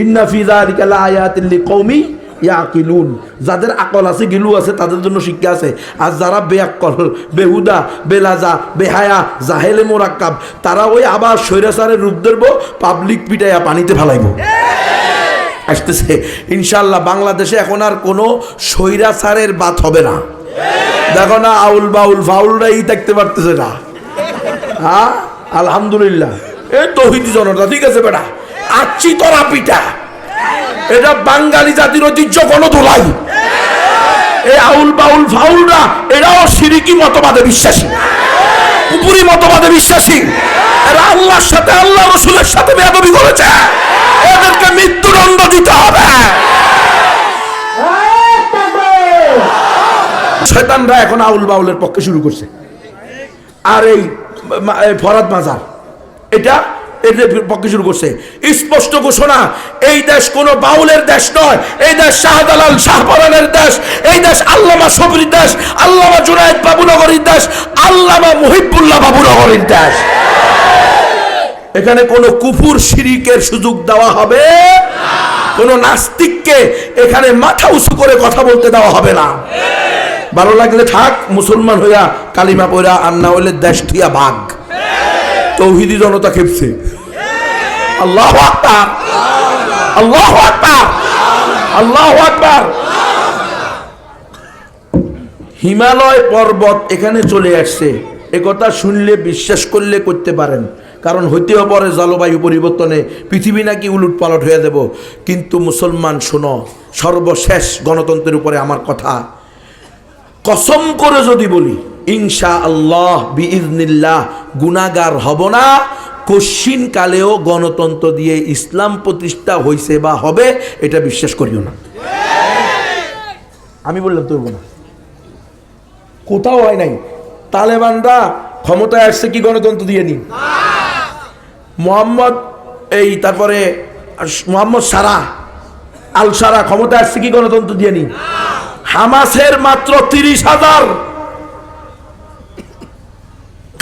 ইন্না ফি যালিকা লাআয়াতিন লিকওমি ইয়াকিলুন। যাদের আকল আছে, গিলু আছে, তাদের জন্য শিক্ষা আছে। আর যারা বেআক্কল, বেহুদা, বেলাজা, বেহায়া, জাহেলে মোরাক্কাব, তারা ওই আবার স্বৈরাচারের রূপ ধরবো, পাবলিক পিটাইয়া পানিতে ফেলাইবো। আসতেছে ইনশাআল্লাহ। বাংলাদেশে এখন আর কোনো স্বৈরাচারের বাত হবে না। দেখো না, আউল বাউল ফাউলরাই দেখতে পারতেছে না। হ্যাঁ, আলহামদুলিল্লাহ। এই তৌহিদি জনতা, ঠিক আছে বেটা, আচ্ছি তোরা পিটা, এটা বাঙালি জাতির ঐতিহ্য, গণধোলাই। এই আউল বাউল ফাউলরা এরাও শিরকি মতবাদে বিশ্বাসী, কুফরি মতবাদে বিশ্বাসী। এরা আল্লাহর সাথে, আল্লাহ রাসূলের সাথে বেয়াদবি করেছে, এদেরকে মৃত্যুদণ্ড দিতে হবে। শয়তানরা এখন আউল বাউলের পক্ষে শুরু করছে। আর এই ফরাদ মাজার এটা এদের পক্ষে শুরু করছে। স্পষ্ট ঘোষণা, এই দেশ কোন বাউলের দেশ নয়, এই দেশ শাহজালাল শাহপরানের দেশ, এই দেশ আল্লামা শফির দেশ, আল্লামা জুনায়েদ বাবুনগরীর দেশ, আল্লামা মুহিবুল্লাহ বাবুনগরীর দেশ। এখানে কোনো কুফর শিরিকের সুযোগ দেওয়া হবে না। কোনো নাস্তিককে এখানে মাথা উঁচু করে কথা বলতে দেওয়া হবে না। ভালো লাগলে থাক, মুসলমান হইয়া কালিমা পড়া, আর না হইলে দেশ থিয়া ভাগ। তৌহিদি জনতা খেপছে। আল্লাহু আকবার, আল্লাহু আকবার, আল্লাহু আকবার। হিমালয় পর্বত এখানে চলে আসছে, একথা শুনলে বিশ্বাস করলে করতে পারেন, কারণ হইতেও পারে জলবায়ু পরিবর্তনে পৃথিবী নাকি উলট পালট হয়ে যাব। কিন্তু মুসলমান শোনো, সর্বশেষ গণতন্ত্রের উপরে আমার কথা, কসম করে যদি বলি ইনশাআল্লাহ বিইজনিল্লাহ গুনাহগার হব না। কশিন কালেও গণতন্ত্র দিয়ে ইসলাম প্রতিষ্ঠা হয়েছে বা হবে, এটা বিশ্বাস করিও না। আমি বললাম তো না, কোথাও হয় নাই। তালেবানরা ক্ষমতায় আসছে কি গণতন্ত্র দিয়ে নি? তারপরে মোহাম্মদ সারা আল সারা ক্ষমতায় আসছে কি গণতন্ত্র দিয়ে নি? হামাসের মাত্র 30,000,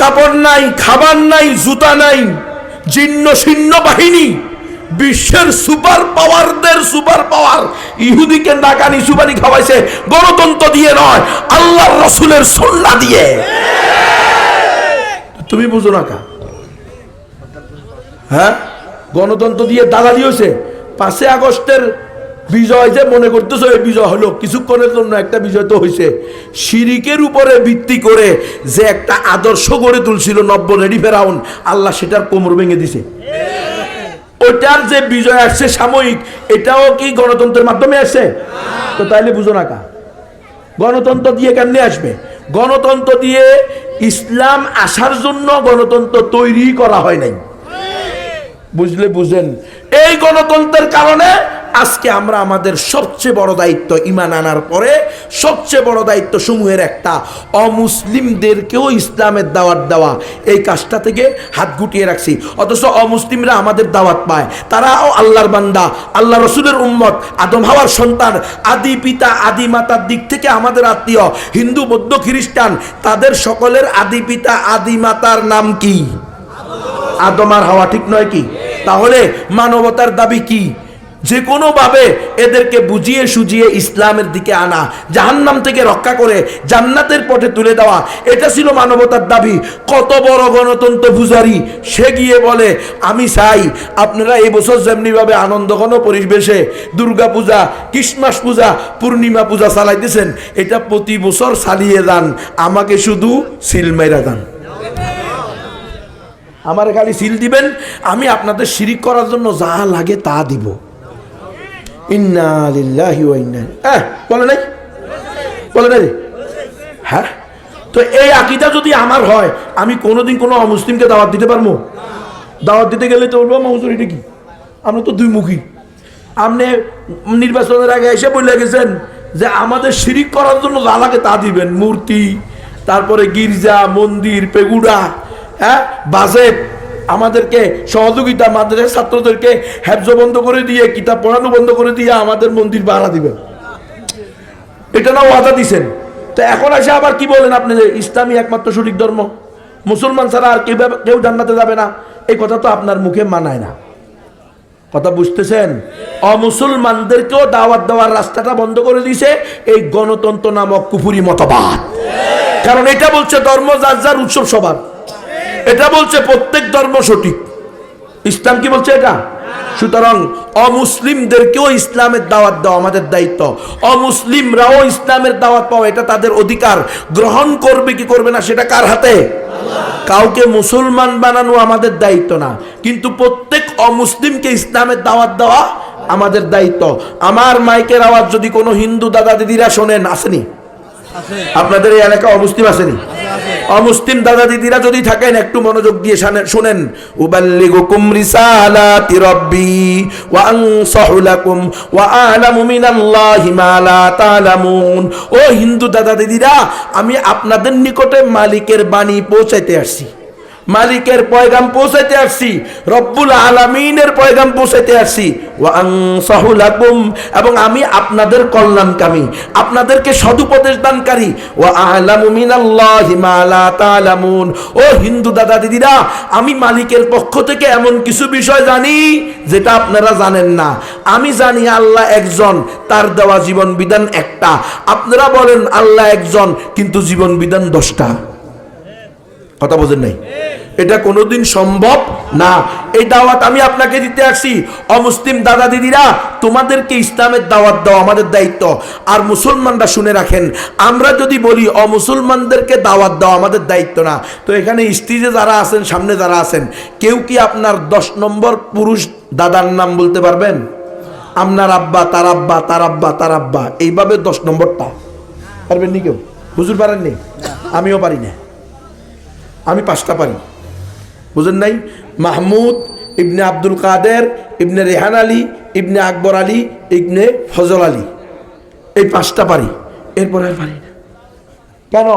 কাপড় নাই, খাবার নাই, জুতা নাই, জীর্ণ শীর্ণ বাহিনী, বিশ্বের সুপার পাওয়ারদের সুপার পাওয়ার ইহুদিকে নাকানি সুবানি খাওয়াইছে গণতন্ত্র দিয়ে নয়, আল্লাহর রাসূলের সুন্নাহ দিয়ে। তুমি বুঝো না কা? হ্যাঁ, গণতন্ত্র দিয়ে দালালি হয়েছে। 5 আগস্টের বিজয় যে মনে করতেছ, এই বিজয় হলো কিছুক্ষণের জন্য, একটা বিজয় তো হয়েছে। শিরিকের উপরে ভিত্তি করে যে একটা আদর্শ গড়ে তুলছিল নব্বরেডি ফেরাউন, আল্লাহ সেটার কোমর ভেঙে দিছে। ওইটার যে বিজয় আসছে সাময়িক, এটাও কি গণতন্ত্রের মাধ্যমে আসছে? তো তাইলে বুঝো না কা? গণতন্ত্র দিয়ে কেমনে আসবে? গণতন্ত্র দিয়ে ইসলাম আসার জন্য গণতন্ত্র তৈরি করা হয় নাই। বুঝলে বুঝেন? এই গণতন্ত্রের কারণে আজকে আমরা আমাদের সবচেয়ে বড় দায়িত্ব, ঈমান আনার পরে সবচেয়ে বড় দায়িত্ব সমূহের একটা, অমুসলিমদেরকেও ইসলামের দাওয়াত দেওয়া। এই কাজটা থেকে হাত গুটিয়ে রাখছি, অথচ অমুসলিমরা আমাদের দাওয়াত পায়। তারাও আল্লাহর বান্দা, আল্লাহ রসুলের উম্মত, আদম হাওয়ার সন্তান, আদি পিতা আদি মাতার দিক থেকে আমাদের আত্মীয়। হিন্দু, বৌদ্ধ, খ্রিস্টান, তাদের সকলের আদি পিতা আদি মাতার নাম কি? আদম আর হাওয়া, ঠিক নয় কি? তাহলে মানবতার দাবি কি? যে কোনো ভাবে এদেরকে বুঝিয়ে সুজিয়ে ইসলামের দিকে আনা, জাহান্নাম থেকে রক্ষা করে জান্নাতের পথে তুলে দেওয়া, এটা ছিল মানবতার দাবি। কত বড় গণতন্ত্র পূজারী, সে গিয়ে বলে আমি চাই আপনারা এই বছর যেমনি ভাবে আনন্দঘন পরিবেশে দুর্গা পূজা, ক্রিসমাস পূজা, পূর্ণিমা পূজা চালাইতেছেন, এটা প্রতি বছর চালিয়ে যান, আমাকে শুধু সিল মাইরা যান। আমার খালি সিল দিবেন, আমি আপনাদের শিরিক করার জন্য যা লাগে তা দিব। ইন্না লিল্লাহি ওয়া ইন্না বলে নাই, বলে নাই? হ্যাঁ, তো এই আকীদা যদি আমার হয়, আমি কোনোদিন কোনো অমুসলিমকে দাওয়াত দিতে পারবো? দাওয়াত দিতে গেলে তো বলবো মৌজুর এটা কি, আমরা তো দুই মুখী। আপনি নির্বাচনের আগে এসে বলে গেছেন যে আমাদের শিরিক করার জন্য যা লাগে তা দিবেন, মূর্তি, তারপরে গির্জা, মন্দির, পেগুড়া, হ্যাঁ, বাজেট, আমাদেরকে সহযোগিতা, মাদ্রাসার ছাত্রদেরকে হেফজ বন্ধ করে দিয়ে, কিতাব পড়ানো বন্ধ করে দিয়ে আমাদের মন্দির ভাড়া দিবেন, এটা না ওয়াদা দিছেন। তো এখন এসে আবার কি বলেন আপনি যে ইসলামই একমাত্র সঠিক ধর্ম, মুসলমান ছাড়া আর কেউ জান্নাতে যাবে না, এই কথা তো আপনার মুখে মানায় না। কথা বুঝতেছেন? অমুসলমানদেরকেও দাওয়াত দেওয়ার রাস্তাটা বন্ধ করে দিয়েছে এই গণতন্ত্র নামক কুফুরি মতবাদ। কারণ এটা বলছে ধর্ম যার যার, উৎসব সবার, এটা বলছে প্রত্যেক ধর্ম সঠিক। ইসলাম কি বলছে এটা? সুতরাং অমুসলিমদেরকেও ইসলামের দাওয়াত দেওয়া আমাদের দায়িত্ব, অমুসলিমরাও ইসলামের দাওয়াত পাওয়া এটা তাদের অধিকার। গ্রহণ করবে কি করবে না সেটা কার হাতে? কাউকে মুসলমান বানানো আমাদের দায়িত্ব না, কিন্তু প্রত্যেক অমুসলিমকে ইসলামের দাওয়াত দেওয়া আমাদের দায়িত্ব। আমার মাইকের আওয়াজ যদি কোনো হিন্দু দাদা দিদিরা শোনেন, আসেনি আপনাদের এই এলাকা অমুসলিম আসেনি? অমুসলিম দাদা দিদিরা যদি থাকেন, একটু মনোযোগ দিয়ে শুনেন। উবাল্লিগুকুম রিসালাতি রাব্বি ওয়া আনসাহু লাকুম ওয়া আ'লামু মিনাল্লাহি মা লা তা'লামুন। ও হিন্দু দাদা দিদিরা, আমি আপনাদের নিকটে মালিকের বাণী পৌঁছাইতে আসছি, মালিকের পয়গাম পৌঁছাইতে আসছি, রব্বুল আলামিনের পয়গাম পৌঁছাইতে আসছি। ওয়া আনসাহু লাকুম, এবং আমি আপনাদের কল্যাণকামী, আপনাদেরকে সদুপদেশ দানকারী। ওয়া আ'লামু মিনাল্লাহি মা লা তা'লামুন। ও হিন্দু দাদা দিদিরা, আমি মালিকের পক্ষ থেকে এমন কিছু বিষয় জানি যেটা আপনারা জানেন না। আমি জানি আল্লাহ একজন, তার দেওয়া জীবন বিধান একটা। আপনারা বলেন আল্লাহ একজন, কিন্তু জীবন বিধান 10টা। কথা বোঝেন নাই? এটা কোনোদিন সম্ভব না। এই দাওয়াত আমি আপনাকে দিতে আসছি। অমুসলিম দাদা দিদিরা, তোমাদেরকে ইসলামের দাওয়াত দাও আমাদের দায়িত্ব। আর মুসলমানরা শুনে রাখেন, আমরা যদি বলি অমুসলমানদেরকে দাওয়াত দাও আমাদের দায়িত্ব না, তো এখানে স্টেজে যারা আছেন, সামনে যারা আছেন, কেউ কি আপনার 10 নম্বর পুরুষ দাদার নাম বলতে পারবেন? আপনার আব্বা, তার আব্বা, তার আব্বা, তার আব্বা, এইভাবে 10 নম্বরটা পারবেন নি? কেউ? হুজুর পারেননি? আমিও পারি না, আমি 5টা পারি। বুঝেন নাই? মাহমুদ ইবনে আব্দুল কাদের ইবনে রেহান আলী ইবনে আকবর আলী ইবনে ফজল আলী, এই 5টা পারি, এরপরে আর পারি না। কেন?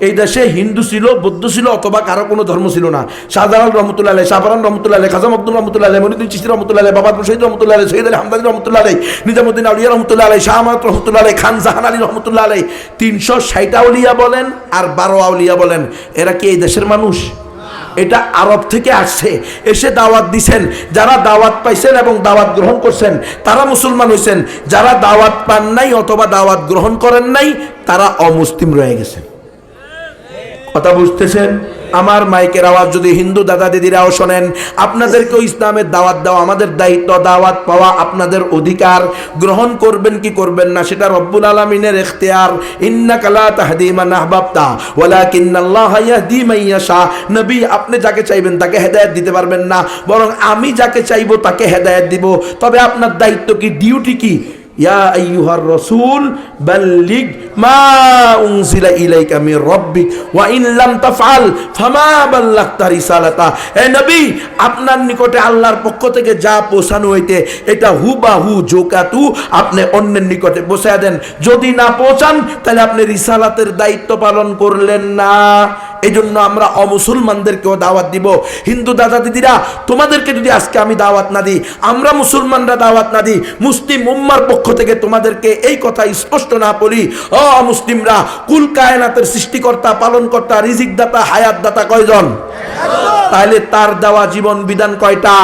এই দেশে হিন্দু ছিল, বৌদ্ধ ছিল, অথবা কারো কোনো ধর্ম ছিল না। শাহজালাল রহমতুল্লাহ আলাইহি, শাহরান রহমতুল্লাহ আলাইহি, খাজা মকদুম রহমতুল্লাহ আলাইহি, মনিউদ্দিন চিশতি রহমতুল্লাহ আলাইহি, বাবা শহীদ রহমতুল্লাহ আলাইহি, সৈয়দ আলী হামদানি রহমতুল্লাহ আলাইহি, নিজামুদ্দিন আউলিয়া রহমতুল্লাহ আলাইহি, শাহ আমানত রহমতুল্লাহ আলাইহি, খান জাহান আলী রহমতুল্লাহ আলাইহি, 360 আউলিয়া বলেন আর 12 আউলিয়া বলেন, এরা কি এই দেশের মানুষ? এটা আরব থেকে আসছে, এসে দাওয়াত দিছেন। যারা দাওয়াত পাইছেন এবং দাওয়াত গ্রহণ করছেন তারা মুসলমান হয়েছেন, যারা দাওয়াত পান নাই অথবা দাওয়াত গ্রহণ করেন নাই তারা অমুসলিম রয়ে গেছেন। কথা বুঝতেছেন? আমার মাইকের আওয়াজ যদি হিন্দু দাদা দিদিরাও শোনেন, আপনাদেরকেও ইসলামের দাওয়াত দেওয়া আমাদের দায়িত্ব, দাওয়াত পাওয়া আপনাদের অধিকার। গ্রহণ করবেন কি করবেন না সেটা রব্বুল আলামিনের ইখতিয়ার। ইন্নাকা লা তাহদি মান আহবাবতা ওয়ালাকিন্নাল্লাহা ইয়াহদি মান ইয়াশা। নবী, আপনি যাকে চাইবেন তাকে হেদায়েত দিতে পারবেন না, বরং আমি যাকে চাইবো তাকে হেদায়েত দিব। তবে আপনার দায়িত্ব কি, ডিউটি কি? ইয়া আইয়ুহার রাসূল বাল্লিগ মা উনজিলা ইলাইকা মির রাব্বিক ওয়া ইন লাম তাফআল ফামা বাল্লাগতা রিসালাতা। হে নবী, আপনার নিকটে আল্লাহর পক্ষ থেকে যা পৌঁছানো হইতে এটা হুবাহু জোকাতু আপনি অন্যের নিকটে পৌঁছায় দেন। যদি না পৌঁছান তাহলে আপনি রিসালাতের দায়িত্ব পালন করলেন না। এই জন্য আমরা অমুসলমানদেরকেও দাওয়াত দিব। হিন্দু দাদা দিদিরা, তোমাদেরকে যদি আজকে আমি দাওয়াত না দিই, আমরা মুসলমানরা দাওয়াত না দিই, মুসলিম উম্মার পক্ষ থেকে তোমাদেরকে এই কথা স্পষ্ট না বলি, ও মুসলিমরা, কুল কায়নাতের সৃষ্টিকর্তা, পালনকর্তা, রিজিক দাতা, হায়াত দাতা কয়জন? তাহলে তার দেওয়া জীবন বিধান কয়টা?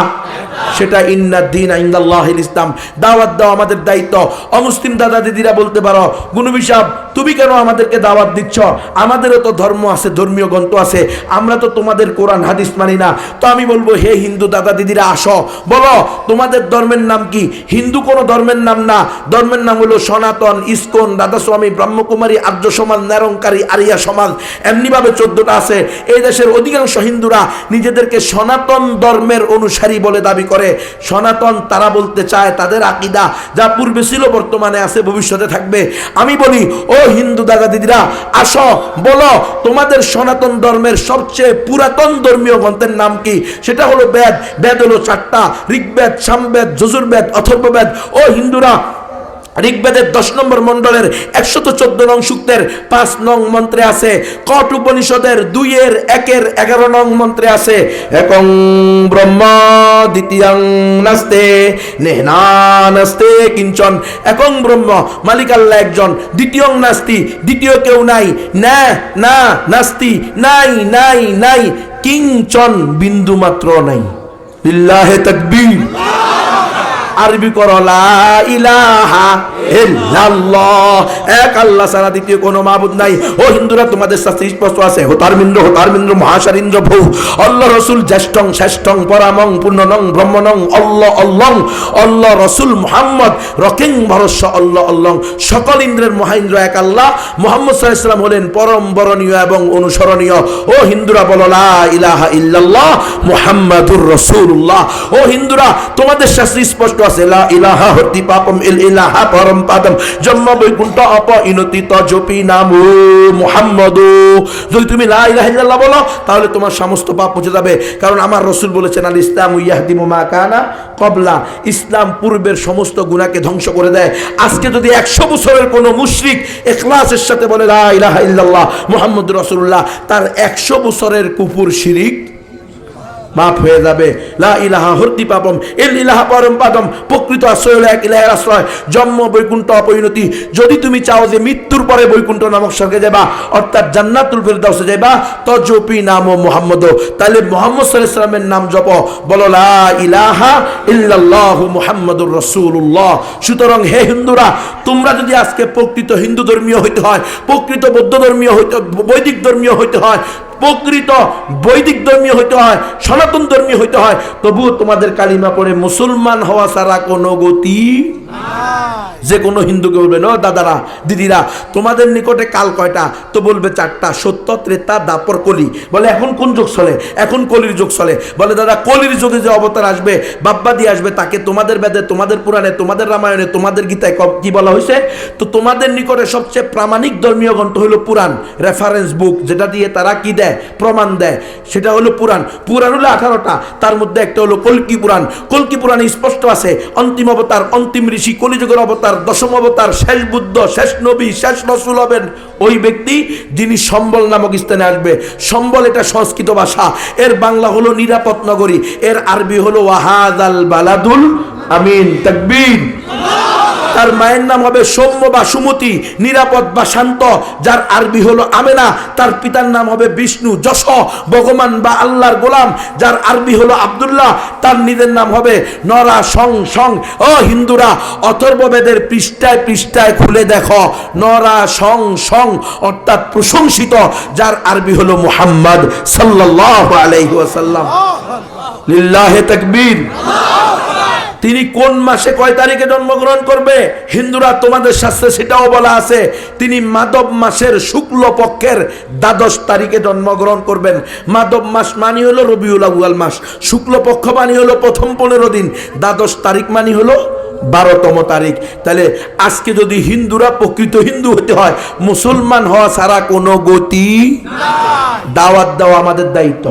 সেটা ইন্নাদ্দীন ইনদাল্লাহিল ইসলাম। দাওয়াত দাও আমাদের দায়িত্ব। অমুসলিম দাদা দিদিরা বলতে পারো, গুনবী সাহেব তুমি কেন আমাদেরকে দাওয়াত দিচ্ছ? আমাদেরও তো ধর্ম আছে, ধর্মীয় গ্রন্থ আছে, আমরা তো তোমাদের কোরআন হাদিস মানি না। তো আমি বলবো, হে হিন্দু দাদা দিদিরা আসো, বলো তোমাদের ধর্মের নাম কি? হিন্দু কোনো ধর্মের নাম না, ধর্মের নাম হলো সনাতন, ইস্কন, রাধাস্বামী, ব্রহ্মকুমারী, আর্য সমাজ, নিরঙ্কারী, আরিয়া সমাজ, এমনিভাবে 14টা আছে। এই দেশের অধিকাংশ হিন্দুরা নিজেদেরকে সনাতন ধর্মের অনুসারী বলে দাবি করে। সনাতন তারা বলতে চায় তাদের আকীদা, যা পূর্বে ছিল, বর্তমানে আছে, ভবিষ্যতে থাকবে। আমি বলি, ও হিন্দু দাদা দিদিরা আসো, বলো তোমাদের সনাতন ধর্মের সবচেয়ে পুরাতন ধর্মীয় গ্রন্থের নাম কি? সেটা হলো বেদ। বেদ হলো 4টা, ঋগ্বেদ, সামবেদ, যজুর্বেদ, অথর্ববেদ। ও হিন্দুরা, ঋগ্বেদের 10 নম্বর মণ্ডলের 114 নং সূক্তের 5 নং মন্ত্রে আছে, কট উপনিষদের 2-1-11 নং মন্ত্রে আছে, একং ব্রহ্ম দ্বিতীয়ং নাস্তে নেহনা নাস্তে কিঞ্চন। একং ব্রহ্ম, মালিক আল্লাহ একজন, দ্বিতীয়ং নাস্তি, দ্বিতীয় কেউ নাই, না না নাস্তি, নাই নাই নাই, কিঞ্চন বিন্দু মাত্র নাই। লিল্লাহে তাকবীর। আরবি করো, লা ইলাহা ইল্লাল্লাহ, এক আল্লাহ ছাড়া দ্বিতীয় কোনো মাবুদ নাই। ও হিন্দুরা, তোমাদের শাস্ত্রে স্পষ্ট আছে, হোতারমিন্দ্র মহাশারিন্দ্র ভৌ, আল্লাহ রসুল জ্যেষ্ঠং শ্রেষ্ঠং পরামং পূর্ণনং ব্রহ্মণং আল্লাহ আল্লাহ, আল্লাহ রসুল মুহাম্মদ রকিং ভরস্য আল্লাহ আল্লাহ। সকল ইন্দ্রের মহাইন্দ্র এক আল্লাহ, মুহাম্মদ সাল্লাল্লাহু আলাইহি ওয়াসাল্লাম হলেন পরম বরণীয় এবং অনুসরণীয়। ও হিন্দুরা বলো, লা ইলাহা ইল্লাল্লাহ মুহাম্মাদুর রাসূলুল্লাহ। ও হিন্দুরা, তোমাদের শাস্ত্রে স্পষ্ট আছে, লা ইলাহা হতি পাপম ইল ইলাহা পরম পাদম জন্ম বৈকুণ্ঠ অপ ইনতি তজপি নামু মুহাম্মাদু। যদি তুমি লা ইলাহা ইল্লাল্লাহ বলো, তাহলে তোমার সমস্ত পাপ মুছে যাবে। কারণ আমার রাসূল বলেছেন, আল ইসলামু ইয়াহদিমু মা কানা ক্বাবলা, ইসলাম পূর্বের সমস্ত গুনাহকে ধ্বংস করে দেয়। আজকে যদি 100 বছরের কোনো মুশরিক ইখলাসের সাথে বলে লা ইলাহা ইল্লাল্লাহ মুহাম্মাদুর রাসূলুল্লাহ, তার 100 বছরের কুফর শিরিক মাফ হয়ে যাবে। লা ইলাহা হরতি পাপম ইল ইলাহা পরম পাদম, প্রকৃত আশ্রয় হলো এক ইলাহের আশ্রয়, জন্ম বৈকুণ্ঠ অপরিণতি। যদি তুমি চাও যে মৃত্যুর পরে বৈকুণ্ঠ নামক স্বর্গে যাবা, অর্থাৎ জান্নাতুল ফেরদাউসে যাবা, তজপি নাম মুহাম্মদ, তাহলে মুহাম্মদ সাল্লাল্লাহু আলাইহি ওয়াসাল্লামের নাম জপ, বলো লা ইলাহা ইল্লাল্লাহ মুহাম্মাদুর রাসূলুল্লাহ। সুতরাং হে হিন্দুরা, তোমরা যদি আজকে প্রকৃত হিন্দু ধর্মীয় হইতে হয়, প্রকৃত বৌদ্ধ ধর্মীয় হইতে, বৈদিক ধর্মীয় হইতে হয়, প্রকৃত বৈদিক ধর্মীয় হইতে হয়, সনাতন ধর্মীয় হইতে হয়, তবুও তোমাদের কালিমা পড়ে মুসলমান হওয়া ছাড়া কোনো গতি নাই। যে কোনো হিন্দুকে বলবে, নো দাদারা দিদিরা, তোমাদের নিকটে কাল কয়টা? তো বলবে 4টা, সত্য, ত্রেতা, দাপর, কলি। বলে এখন কোন যুগ চলে? এখন কলির যুগ চলে। বলে দাদা, কলির যুগে যে অবতার আসবে, বাব্বাদি আসবে, তাকে তোমাদের বেদে, তোমাদের পুরাণে, তোমাদের রামায়ণে, তোমাদের গীতায় কি বলা হয়েছে? তো তোমাদের নিকটে সবচেয়ে প্রামাণিক ধর্মীয় গ্রন্থ হলো পুরাণ, রেফারেন্স বুক, যেটা দিয়ে তারা কি দেয়? প্রমাণ দেয়। সেটা হলো পুরাণ। পুরাণ হলো 18টা, তার মধ্যে একটা হলো কল্কি পুরাণ। কল্কি পুরাণে স্পষ্ট আছে, অন্তিম অবতার, অন্তিম ঋষি, কলিযুগের অবতার, দশম অবতার, শেষ বুদ্ধ, শেষ নবী, শেষ রাসূল হবেন ওই ব্যক্তি যিনি সম্বল নামক স্থানে আসবে। সম্বল এটা সংস্কৃত ভাষা, এর বাংলা হলো নিরাপদ নগরী, এর আরবি হলো ওয়াহাদাল বালাদুল আমিন। তাকবীর। তার মায়ের নাম হবে সৌম্য বা সুমতি, নিরাপদ বা শান্ত, যার আরবি হলো আমেনা। তার পিতার নাম হবে বিষ্ণু, যশ, ভগবান বা আল্লাহর গোলাম, যার আরবি হলো আব্দুল্লাহ। তার নিজের নাম হবে নরা সং সং। ও হিন্দুরা, অথর্ববেদের পৃষ্ঠায় পৃষ্ঠায় খুলে দেখো, নরা সং সং অর্থাৎ প্রশংসিত, যার আরবি হলো মুহাম্মদ সাল্লাল্লাহু আলাইহি ওয়াসাল্লাম। লিল্লাহে তাকবীর। তিনি কোন মাসে কয় তারিখে জন্মগ্রহণ করবে? হিন্দুরা, তোমাদের শাস্ত্রে সেটাও বলা আছে, তিনি মাধব মাসের শুক্ল পক্ষের 12 তারিখে জন্মগ্রহণ করবেন। মাধব মাস মানি হলো রবিউল আউয়াল মাস, শুক্ল পক্ষ মানি হলো প্রথম 15 দিন, 12 তারিখ মানি হলো 12তম তারিখ। তাহলে আজকে যদি হিন্দুরা প্রকৃত হিন্দু হতে হয়, মুসলমান হওয়া ছাড়া কোনো গতি নাই। দাওয়াত দেওয়া আমাদের দায়িত্ব,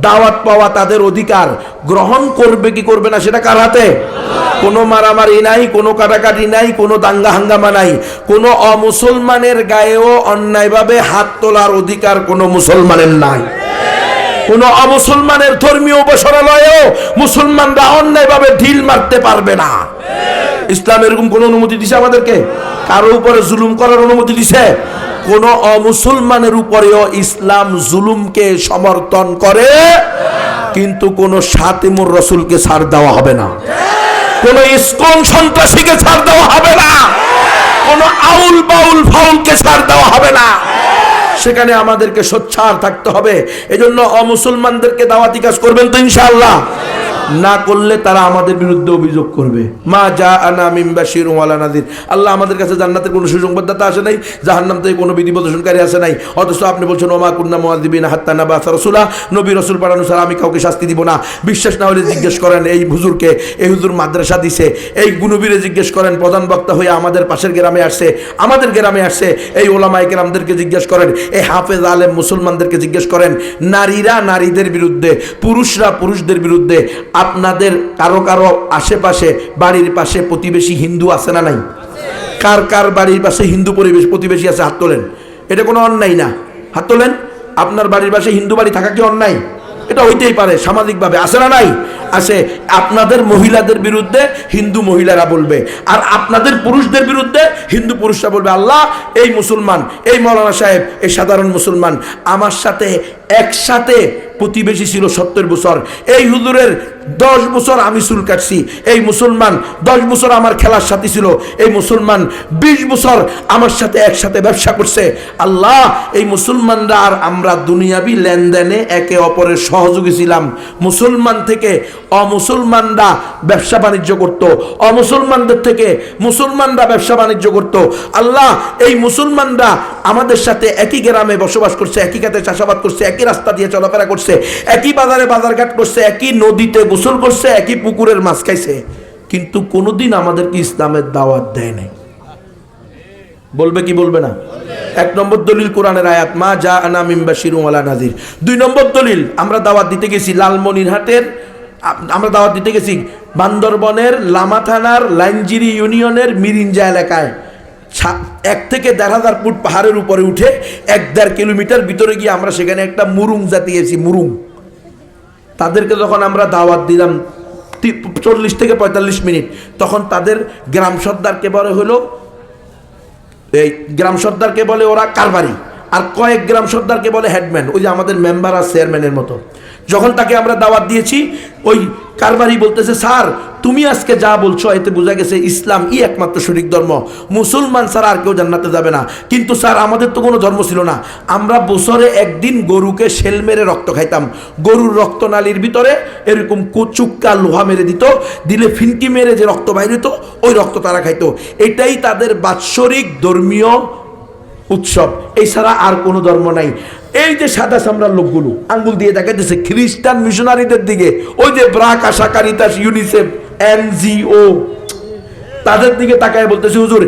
দাওয়াত পাওয়া তাদের অধিকার। গ্রহণ করবে কি করবে না সেটা কার হাতে? কোনো মারামারি নাই, কোনো কাটাকাটি নাই, কোনো দাঙ্গা হাঙ্গামা নাই। কোনো অমুসলমানের গায়েও অন্যায়ভাবে হাত তোলার অধিকার কোনো মুসলমানের নাই। কোনো অমুসলমানের ধর্মীয় উপাসনালয়েও মুসলমানরা অন্যায়ভাবে ঢিল মারতে পারবে না। ইসলাম এরকম কোন অনুমতি দিছে আমাদেরকে? কারো উপরে জুলুম করার অনুমতি দিছে? কোন অমুসলমানের উপরেও ইসলাম জুলুমকে সমর্থন করে কিন্তু কোন শাতিমুর রসুলকে ছাড় দেওয়া হবে না, কোন ইসকন সন্ত্রাসীকে ছাড় দেওয়া হবে না, কোন আউল বাউল ফাউলকে ছাড় দেওয়া হবে না। সেখানে আমাদেরকে সোচ্চার থাকতে হবে। এজন্য অমুসলমানদেরকে দাওয়াতি কাজ করবেন তো ইনশাআল্লাহ? না করলে তারা আমাদের বিরুদ্ধে অভিযোগ করবে। মা যা আনা মিন বাশিরুন ওয়ালা নাযির। আল্লাহ আমাদের কাছে জান্নাতের কোনো সুসংবাদদাতা আসে নাই, জাহান্নাম থেকে কোনো বিধি প্রদর্শনকারী আসে নাই, অথচ আপনি বলছেন ওমা কুন্না মুআযিবিনা হাত্তা নাবাসা রাসূলা, নবী রাসূল পাঠানো ছাড়া আমি কাউকে শাস্তি দিব না। বিশ্বাস না হলে জিজ্ঞেস করেন এই হুজুরকে, এই হুজুর মাদ্রাসা দিছে, এই গুনবীরে জিজ্ঞেস করেন, প্রধান বক্তা হয়ে আমাদের পাশের গ্রামে আসছে, আমাদের গ্রামে আসছে, এই ওলামায়ে কেরামদেরকে জিজ্ঞেস করেন, এই হাফেজ আলেম মুসলমানদেরকে জিজ্ঞেস করেন। নারীরা নারীদের বিরুদ্ধে, পুরুষরা পুরুষদের বিরুদ্ধে। আপনাদের কারো কারো আশেপাশে বাড়ির পাশে প্রতিবেশী হিন্দু আছে না নাই? কার কার বাড়ির পাশে হিন্দু প্রতিবেশী আছে? হাত তোলেন। এটা কোনো অন্যায় না, হাত তোলেন। আপনার বাড়ির পাশে হিন্দু বাড়ি থাকা কি অন্যায়? এটা হইতেই পারে, সামাজিকভাবে আছে না নাই? আছে। আপনাদের মহিলাদের বিরুদ্ধে হিন্দু মহিলারা বলবে, আর আপনাদের পুরুষদের বিরুদ্ধে হিন্দু পুরুষরা বলবে। আল্লাহ, এই মুসলমান, এই মৌলানা সাহেব, এই সাধারণ মুসলমান আমার সাথে একসাথে প্রতিবেশী ছিল 70 বছর, এই হুজুরের 10 বছর আমি চুল কাটছি, এই মুসলমান 10 বছর আমার খেলার সাথী ছিল, এই মুসলমান 20 বছর আমার সাথে একসাথে ব্যবসা করছে। আল্লাহ, এই মুসলমানরা আর আমরা দুনিয়াবি লেনদেনে একে অপরের সহযোগী ছিলাম। মুসলমান থেকে অমুসলমানরা ব্যবসা বাণিজ্য করত, অমুসলমানদের থেকে মুসলমানরা ব্যবসা বাণিজ্য করত। আল্লাহ, এই মুসলমানরা আমাদের সাথে একই গ্রামে বসবাস করছে, একই খাতে চাষাবাদ করছে, একই রাস্তা দিয়ে চলাফেরা করছে, একই বাজারে বাজারঘাট করছে, একই নদীতে গোসল করছে, একই পুকুরের মাছ খাইছে, কিন্তু কোনোদিন আমাদেরকে ইসলামের দাওয়াত দেয় নাই। বলবে কি বলবে না? 1 নম্বর দলিল কোরআনের আয়াত, মা যা আনা মিন বাশিরুন ওয়ালা নাযির। 2 নম্বর দলিল, আমরা দাওয়াত দিতে গেছি লালমনিরহাটের, আমরা দাওয়াত দিতে গেছি বান্দরবনের লামা থানার লাইনজিরি ইউনিয়নের মিরিঞ্জা এলাকায়। 1 থেকে 1,500 ফুট পাহাড়ের উপরে উঠে 1-1.5 কিলোমিটার ভিতরে গিয়ে আমরা সেখানে একটা মুরুং জাতি এসেছি, মুরুং। তাদেরকে যখন আমরা দাওয়াত দিলাম 40 থেকে 45 মিনিট, তখন তাদের গ্রাম সর্দারকে বলে হলো, এই গ্রাম সর্দারকে বলে ওরা কারবারি, আর কয়েক গ্রাম সর্দারকে বলে হেডম্যান, ওই যে আমাদের মেম্বার আর চেয়ারম্যানের মতো। যখন তাকে আমরা দাওয়াত দিয়েছি, ওই কারবারি বলতেছে, স্যার তুমি আজকে যা বলছো এতে বোঝা গেছে ইসলাম ই একমাত্র সঠিক ধর্ম, মুসলমান ছাড়া আর কেউ জান্নাতে যাবে না। কিন্তু স্যার আমাদের তো কোনো ধর্ম ছিল না, আমরা বছরে একদিন গরুকে শেল মেরে রক্ত খাইতাম, গরুর রক্তনালীর ভিতরে এরকম কুচুক্কা লোহা মেরে দিত, দিলে ফিনকি মেরে যে রক্ত বাইর হতো ওই রক্ত তারা খাইতো। এটাই তাদের বাৎসরিক ধর্মীয় উৎসব, এছাড়া আর কোনো ধর্ম নাই। এই যে সাদা চামড়ার লোকগুলো আঙ্গুল দিয়ে দেখাইতেছে খ্রিস্টান মিশনারিদের দিকে, ওই যে ব্রাক, আশা, কারিতাস, ইউনিসেফ, NGO, তাদের দিকে তাকায় বলতেছে, হুজুর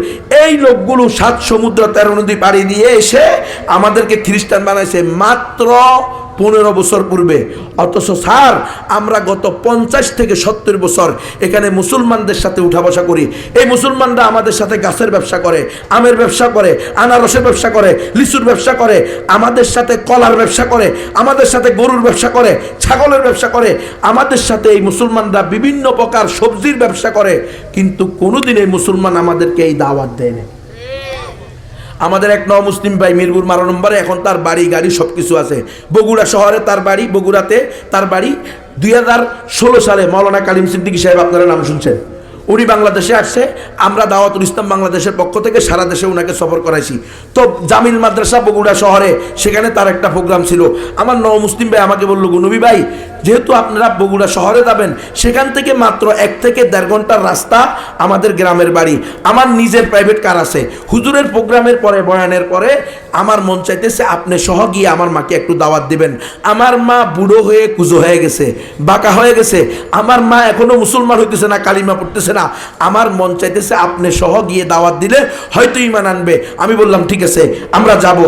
এই লোকগুলো 7 সমুদ্র 13 নদী পাড়ি দিয়ে এসে আমাদেরকে খ্রিস্টান বানাইছে মাত্র 15 বছর পূর্বে। অথচ স্যার আমরা গত 50 থেকে 70 বছর এখানে মুসলমানদের সাথে উঠা বসা করি। এই মুসলমানরা আমাদের সাথে গাছের ব্যবসা করে, আমের ব্যবসা করে, আনারসের ব্যবসা করে, লিচুর ব্যবসা করে, আমাদের সাথে কলার ব্যবসা করে, আমাদের সাথে গরুর ব্যবসা করে, ছাগলের ব্যবসা করে, আমাদের সাথে এই মুসলমানরা বিভিন্ন প্রকার সবজির ব্যবসা করে, কিন্তু কোনোদিন এই মুসলমান আমাদেরকে এই দাওয়াত দেয় না। আমাদের এক মুসলিম ভাই মিরপুর 12 নম্বরে, এখন তার বাড়ি গাড়ি সব কিছু আছে, বগুড়া শহরে তার বাড়ি, বগুড়াতে তার বাড়ি। 2016 সালে মৌলানা কালিম সিদ্দিকী সাহেব, আপনারা নাম শুনছেন, উনি বাংলাদেশে আসছে, আমরা দাওয়াতুল ইসলাম বাংলাদেশের পক্ষ থেকে সারা দেশে ওনাকে সফর করাইছি। তো জামিল মাদ্রাসা বগুড়া শহরে, সেখানে তার একটা প্রোগ্রাম ছিল। আমার মুসলিম ভাই আমাকে বললো, নবী ভাই যেহেতু আপনারা বগুড়া শহরে যাবেন, সেখান থেকে মাত্র 1 থেকে 1.5 ঘন্টার রাস্তা আমাদের গ্রামের বাড়ি, আমার নিজের প্রাইভেট কার আছে, হুজুরের প্রোগ্রামের পরে, বয়ানের পরে আমার মন চাইতেছে আপনি সহ গিয়ে আমার মাকে একটু দাওয়াত দিবেন। আমার মা বুড়ো হয়ে কুজো হয়ে গেছে, বাঁকা হয়ে গেছে, আমার মা এখনো মুসলমান হইতেছে না, কালিমা পড়তেছে না, আমার মন চাইতেছে আপনি সহ গিয়ে দাওয়াত দিলে হয়তো ঈমান আনবে। আমি বললাম ঠিক আছে আমরা যাব।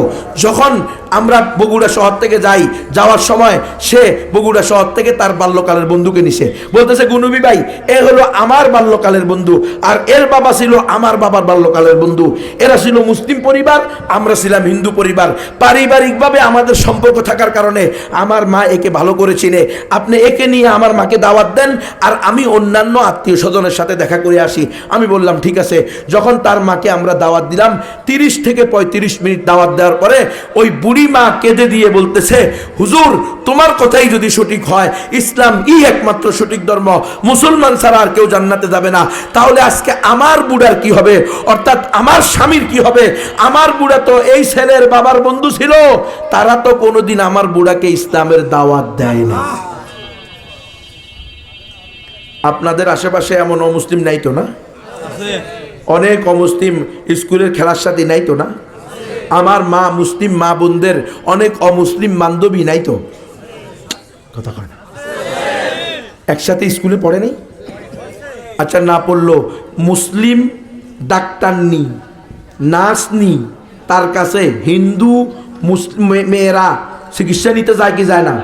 যখন আমরা বগুড়া শহর থেকে যাই, যাওয়ার সময় সে বগুড়া শহর থেকে তার বাল্যকালের বন্ধুকে নিছে, বলতেছে গুনবী ভাই এ হলো আমার বাল্যকালের বন্ধু, আর এর বাবা ছিল আমার বাবার বাল্যকালের বন্ধু, এরা ছিল মুসলিম পরিবার, আমরা ছিলাম হিন্দু পরিবার, পারিবারিকভাবে আমাদের সম্পর্ক থাকার কারণে আমার মা একে ভালো করে চিনে, আপনি একে নিয়ে আমার মাকে দাওয়াত দেন, আর আমি অন্যান্য আত্মীয় স্বজনের সাথে দেখা করে আসি। আমি বললাম ঠিক আছে। যখন তার মাকে আমরা দাওয়াত দিলাম, 30 থেকে 35 মিনিট দাওয়াত দেওয়ার পরে ওই বুড়ি মা কেঁদে দিয়ে বলতেছে, হুজুর তোমার কথাই যদি সঠিক হয়, ইসলাম একমাত্র সঠিক ধর্ম, মুসলমান ছাড়া আর কেউ জান্নাতে যাবে না, তাহলে আজকে আমার বুড়ার কি হবে, অর্থাৎ আমার স্বামীর কি হবে? আমার বুড়া তো এই ছেলের বাবার বন্ধু ছিল, তারা তো কোনোদিন আমার বুড়াকে ইসলামের দাওয়াত দেয় না। আপনাদের আশেপাশে এমন অমুসলিম নাই তো না? অনেক অমুসলিম স্কুলের খেলার সাথে নাই তো না? আমার মা মুসলিম মা বোনদের অনেক অমুসলিম বান্ধবী নাই তো? কথা কয় না। একসাথে স্কুলে পড়ে নেই? আচ্ছা, না পড়লো, মুসলিম ডাক্তার নি, নার্স নি, তার কাছে হিন্দু মুসলিম মেয়েরা চিকিৎসা নিতে যায় কি যায় না?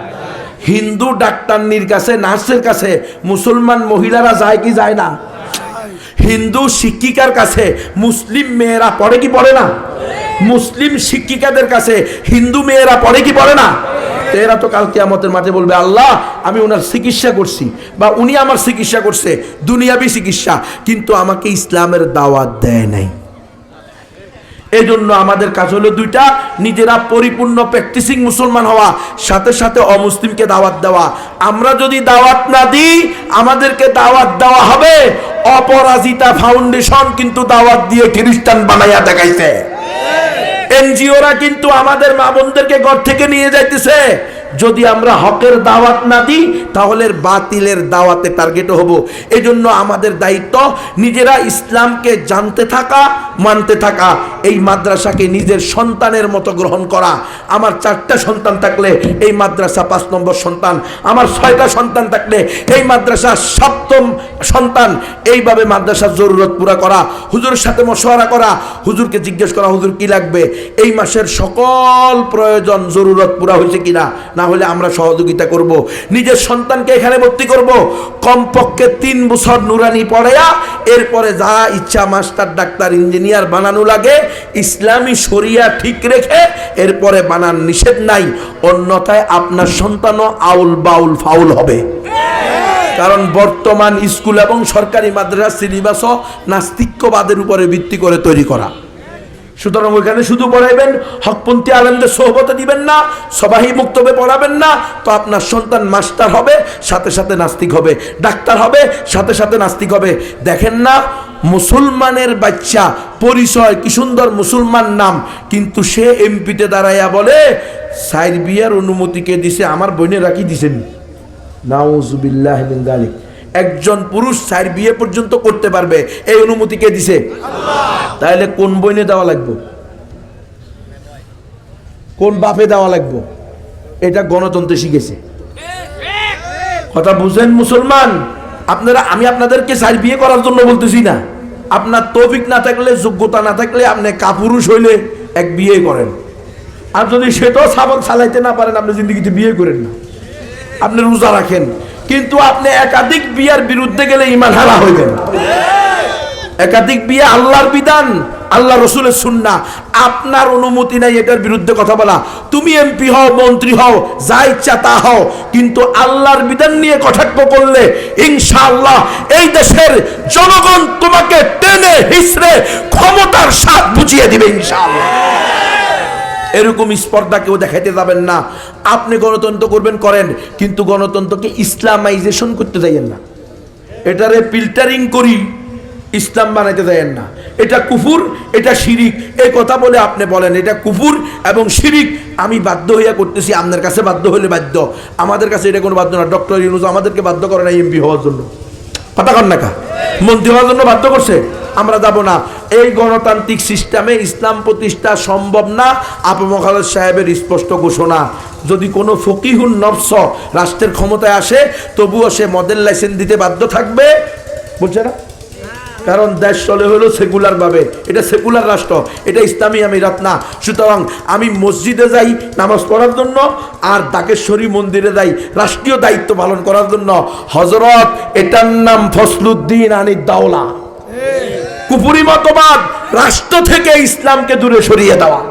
হিন্দু ডাক্তারনির কাছে, নার্সের কাছে মুসলমান মহিলারা যায় কি যায় না? হিন্দু শিক্ষিকার কাছে মুসলিম মেয়েরা পড়ে কি পড়ে না? মুসলিম শিক্ষিকাদের কাছে হিন্দু মেয়েরা পড়ে কি পড়ে না? এরা তো কাল কিয়ামতের মাঠে বলবে, আল্লাহ আমি ওনার চিকিৎসা করছি বা উনি আমার চিকিৎসা করছে, দুনিয়াবি চিকিৎসা, কিন্তু আমাকে ইসলামের দাওয়াত দেয় নাই। এই জন্য আমাদের কাজ হলো দুইটা, নিজেরা পরিপূর্ণ প্র্যাকটিসিং মুসলমান হওয়া, সাথে সাথে অমুসলিমকে দাওয়াত দেওয়া। আমরা যদি দাওয়াত না দিই, আমাদেরকে দাওয়াত দেওয়া হবে। অপরাজিতা ফাউন্ডেশন কিন্তু দাওয়াত দিয়ে খ্রিস্টান বানাইয়া দেখাইছে। এনজিওরা কিন্তু আমাদের মা বোনদেরকে ঘর থেকে নিয়ে যাইতেছে। যদি আমরা হকের দাওয়াত না দিই, তাহলে বাতিলের দাওয়াতে টার্গেট হব। এই জন্য আমাদের দায়িত্ব নিজেরা ইসলামকে জানতে থাকা, মানতে থাকা, এই মাদ্রাসাকে নিজের সন্তানের মতো গ্রহণ করা। আমার 4টা সন্তান থাকলে এই মাদ্রাসা 5 নম্বর সন্তান, আমার 6টা সন্তান থাকলে এই মাদ্রাসা 7ম সন্তান। এইভাবে মাদ্রাসার জরুরত পুরা করা, হুজুরের সাথে মশওয়ারা করা, হুজুরকে জিজ্ঞেস করা, হুজুর কি লাগবে, এই মাসের সকল প্রয়োজন জরুরত পুরা হয়েছে কিনা, না হলে আমরা সহযোগিতা করব। নিজের সন্তানকে এখানে ভর্তি করব, কমপক্ষে 3 বছর নুরানি পড়ায়া এরপরে যা ইচ্ছা মাস্টার ডাক্তার ইঞ্জিনিয়ার বানানো লাগে ইসলামী শরিয়া ঠিক রেখে এরপরে বানান, নিষেধ নাই। অন্যথায় আপনার সন্তানও আউল বাউল ফাউল হবে। কারণ বর্তমান স্কুল এবং সরকারি মাদ্রাসা সিলেবাসও নাস্তিক্যবাদের উপরে ভিত্তি করে তৈরি করা। সুতরাং ওইখানে শুধু পড়াইবেন, হকপন্থী আলেমদের সোহবতে দিবেন না, সবাই মুক্তবে পড়াবেন না, তো আপনার সন্তান মাস্টার হবে, সাথে সাথে নাস্তিক হবে, ডাক্তার হবে, সাথে সাথে নাস্তিক হবে। দেখেন না, মুসলমানের বাচ্চা, পরিচয় কি সুন্দর, মুসলমান নাম, কিন্তু সে এমপিতে দাঁড়াইয়া বলে সাইর বিয়ার অনুমতি কে দিছে, আমার বোনেরা কি দিছেন? নাউজুবিল্লাহ মিন যালিক। একজন পুরুষ 4 বিয়ে পর্যন্ত করতে পারবে, এই অনুমতি কে দিছে? আল্লাহ। তাহলে কোন বইনে দেওয়া লাগবে, কোন বাপে দেওয়া লাগবে? এটা গণতন্ত্রে শিখেছে। কথা বুঝেন মুসলমান? আপনারা, আমি আপনাদেরকে 4 বিয়ে করার জন্য বলতেছি না। আপনার তৌফিক না থাকলে, যোগ্যতা না থাকলে, আপনি কাপুরুষ হইলে 1 বিয়ে করেন। আর যদি সেটাও সাবক চালাইতে না পারেন, আপনি জিন্দগিতে বিয়ে করেন না। আপনি রোজা রাখেন, কিন্তু আপনি একাধিক বিয়ার বিরুদ্ধে গেলে ঈমান হারা হইবেন। একাধিক বিয়ে আল্লাহর বিধান, আল্লাহ রসুলের সুন্নাহ, আপনার অনুমতি নাই এটার বিরুদ্ধে কথা বলা। তুমি এমপি হও, মন্ত্রী হও, যা ইচ্ছা তা হও, কিন্তু আল্লাহর বিধান নিয়ে কটাক্ষ করলে ইনশাআল্লাহ এই দেশের জনগণ তোমাকে টেনে হিসড়ে ক্ষমতার স্বাদ বুঝিয়ে দিবে ইনশাআল্লাহ। এরকম স্পর্ধা কেউ দেখাইতে যাবেন না। আপনি গণতন্ত্র করবেন, করেন, কিন্তু গণতন্ত্রকে ইসলামাইজেশন করতে যাইয়েন না। এটারে ফিল্টারিং করি ইসলাম বানাইতে যাইয়েন না। এটা কুফুর, এটা শিরিক, এই কথা বলে আপনি বলেন এটা কুফুর এবং শিরিক, আমি বাধ্য হইয়া করতেছি, আপনার কাছে বাধ্য হলে বাধ্য, আমাদের কাছে এটা কোনো বাধ্য না। ডক্টর ইউনূস আমাদেরকে বাধ্য করে না এমপি হওয়ার জন্য, কথা কন না কা, মন্ত্রী হওয়ার জন্য বাধ্য করছে, আমরা যাব না। এই গণতান্ত্রিক সিস্টেমে ইসলাম প্রতিষ্ঠা সম্ভব না। আবু খালেদ সাহেবের স্পষ্ট ঘোষণা, যদি কোনো ফকিহুন নফস রাষ্ট্রের ক্ষমতায় আসে, তবুও সে মডেল লাইসেন্স দিতে বাধ্য থাকবে, বুঝছে না? কারণ দেশ চলে হলো সেকুলার ভাবে, এটা সেকুলার রাষ্ট্র, এটা ইসলামী আমিরাত না। সুতরাং আমি মসজিদে যাই নামাজ পড়ার জন্য, আর দাকেশ্বরী মন্দিরে যাই রাষ্ট্রীয় দায়িত্ব পালন করার জন্য। হযরত, এটার নাম ফসলুদ্দিন আনিদ দাওলা। কুফরি মতবাদ, রাষ্ট্র থেকে ইসলামকে দূরে সরিয়ে দেওয়া।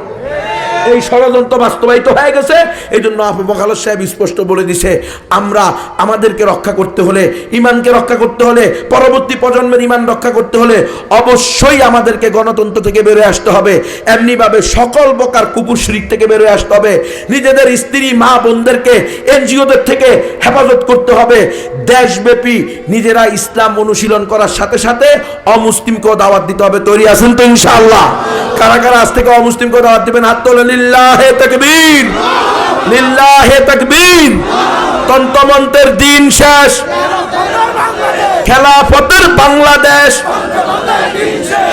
এই ষড়যন্ত্র বাস্তবায়িত হয়ে গেছে। এই জন্য আবু বখালদ সাহেব স্পষ্ট বলে দিছে, আমরা আমাদেরকে রক্ষা করতে হলে, ইমানকে রক্ষা করতে হলে, পরবর্তী প্রজন্মের ইমান রক্ষা করতে হলে অবশ্যই আমাদেরকে গণতন্ত্র থেকে বেরোয় আসতে হবে। এমনিভাবে সকল প্রকার কুফর শিরক থেকে বেরোয় আসতে হবে। নিজেদের স্ত্রী মা বোনদেরকে এনজিওদের থেকে হেফাজত করতে হবে। দেশব্যাপী নিজেরা ইসলাম অনুশীলন করার সাথে সাথে অমুসলিমকেও দাওয়াত দিতে হবে। তৈরি আছেন তো ইনশাআল্লাহ? কারা কারা আজ থেকে অমুসলিমকেও দাওয়াত দিবেন? হাত তোলেন। লিল্লাহে তাকবীর, লিল্লাহে তাকবীর। তন্ত্রমন্ত্রের দিন শেষ, খেলাফতের বাংলাদেশ,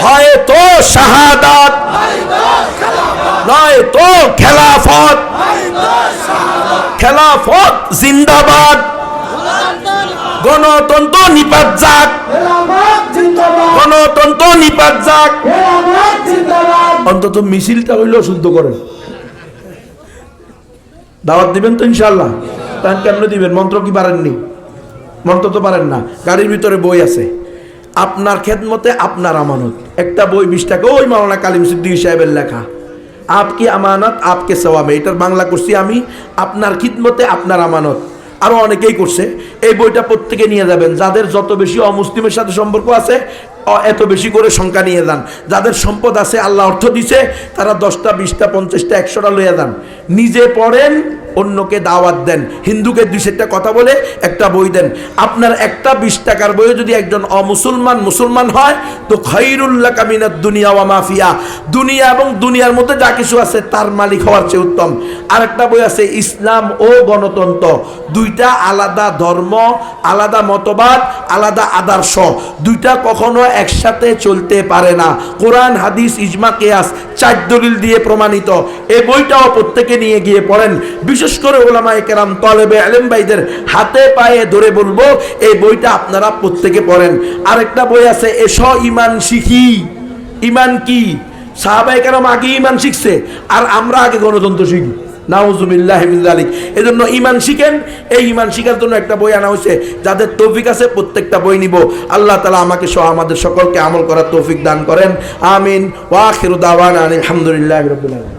হয়তো শাহাদাত নয় তো খেলাফত। খেলাফত জিন্দাবাদ, গণতন্ত্র নিপাত যাক, গণতন্ত্র নিপাত যাক। অন্তত মিছিলটা হইলেও শুদ্ধ করেন। দাওয়াত দিবেন তো ইনশাআল্লাহ? তাহলে কেমনে দিবেন? মন্ত্র কি পারেননি? মন্ত্র তো পারেন না। গাড়ির ভিতরে বই আছে, আপনার খেদমতে আপনার আমানত। একটা বই 20 টাকা, ওই মাওলানা কালিম সিদ্দিকী সাহেবের লেখা, আপকি আমানত আপকে সওয়াবে। এটার বাংলা করছি আমি, আপনার খিদমতে আপনার আমানত। আরো অনেকেই করছে। এই বইটা প্রত্যেকে নিয়ে যাবেন। যাদের যত বেশি অমুসলিমের সাথে সম্পর্ক আছে এত বেশি করে সংখ্যা নিয়ে যান। যাদের সম্পদ আছে, আল্লাহ অর্থ দিছে, তারা 10টা 20টা 50টা 100টা লইয়া যান। নিজে পড়েন, অন্যকে দাওয়াত দেন। হিন্দুকে 2-4টা কথা বলে একটা বই দেন। আপনার একটা 20 টাকার বইয়ে যদি একজন অমুসলমান মুসলমান হয় তো খায়রুল লাকা মিনাদ দুনিয়া ওয়া মা ফিহা, দুনিয়া এবং দুনিয়ার মধ্যে যা কিছু আছে তার মালিক হওয়ার চেয়ে উত্তম। আরেকটা বই আছে ইসলাম ও গণতন্ত্র। দুইটা আলাদা ধর্ম, আলাদা মতবাদ, আলাদা আদর্শ, দুইটা কখনো একসাথে চলতে পারে না। কোরআন হাদিস ইজমা কিয়াস 4 দলিল দিয়ে প্রমাণিত। এই বইটাও প্রত্যেকে নিয়ে গিয়ে পড়েন। বিশেষ করে উলামায়ে কেরাম, তলেবে ইলম ভাইদের হাতে পায়ে ধরে বলবো, এই বইটা আপনারা প্রত্যেকে পড়েন। আরেকটা বই আছে এসো ঈমান শিখি। ঈমান কি? সাহাবায়ে কেরাম আগে ঈমান শিখছে, আর আমরা আগে গণতন্ত্র শিখি। নাউজুবিল্লাহি মিন যালিক। এজন্য ঈমান শিখেন। এই ঈমান শিখার জন্য একটা বই আনা হয়েছে। যাদের তৌফিক আছে প্রত্যেকটা বই নিব। আল্লাহ তাআলা আমাকে সহ আমাদের সকলকে আমল করার তৌফিক দান করেন। আমিন। ওয়া আখিরু দাওয়ানা আলহামদুলিল্লাহি রাব্বিল আলামিন।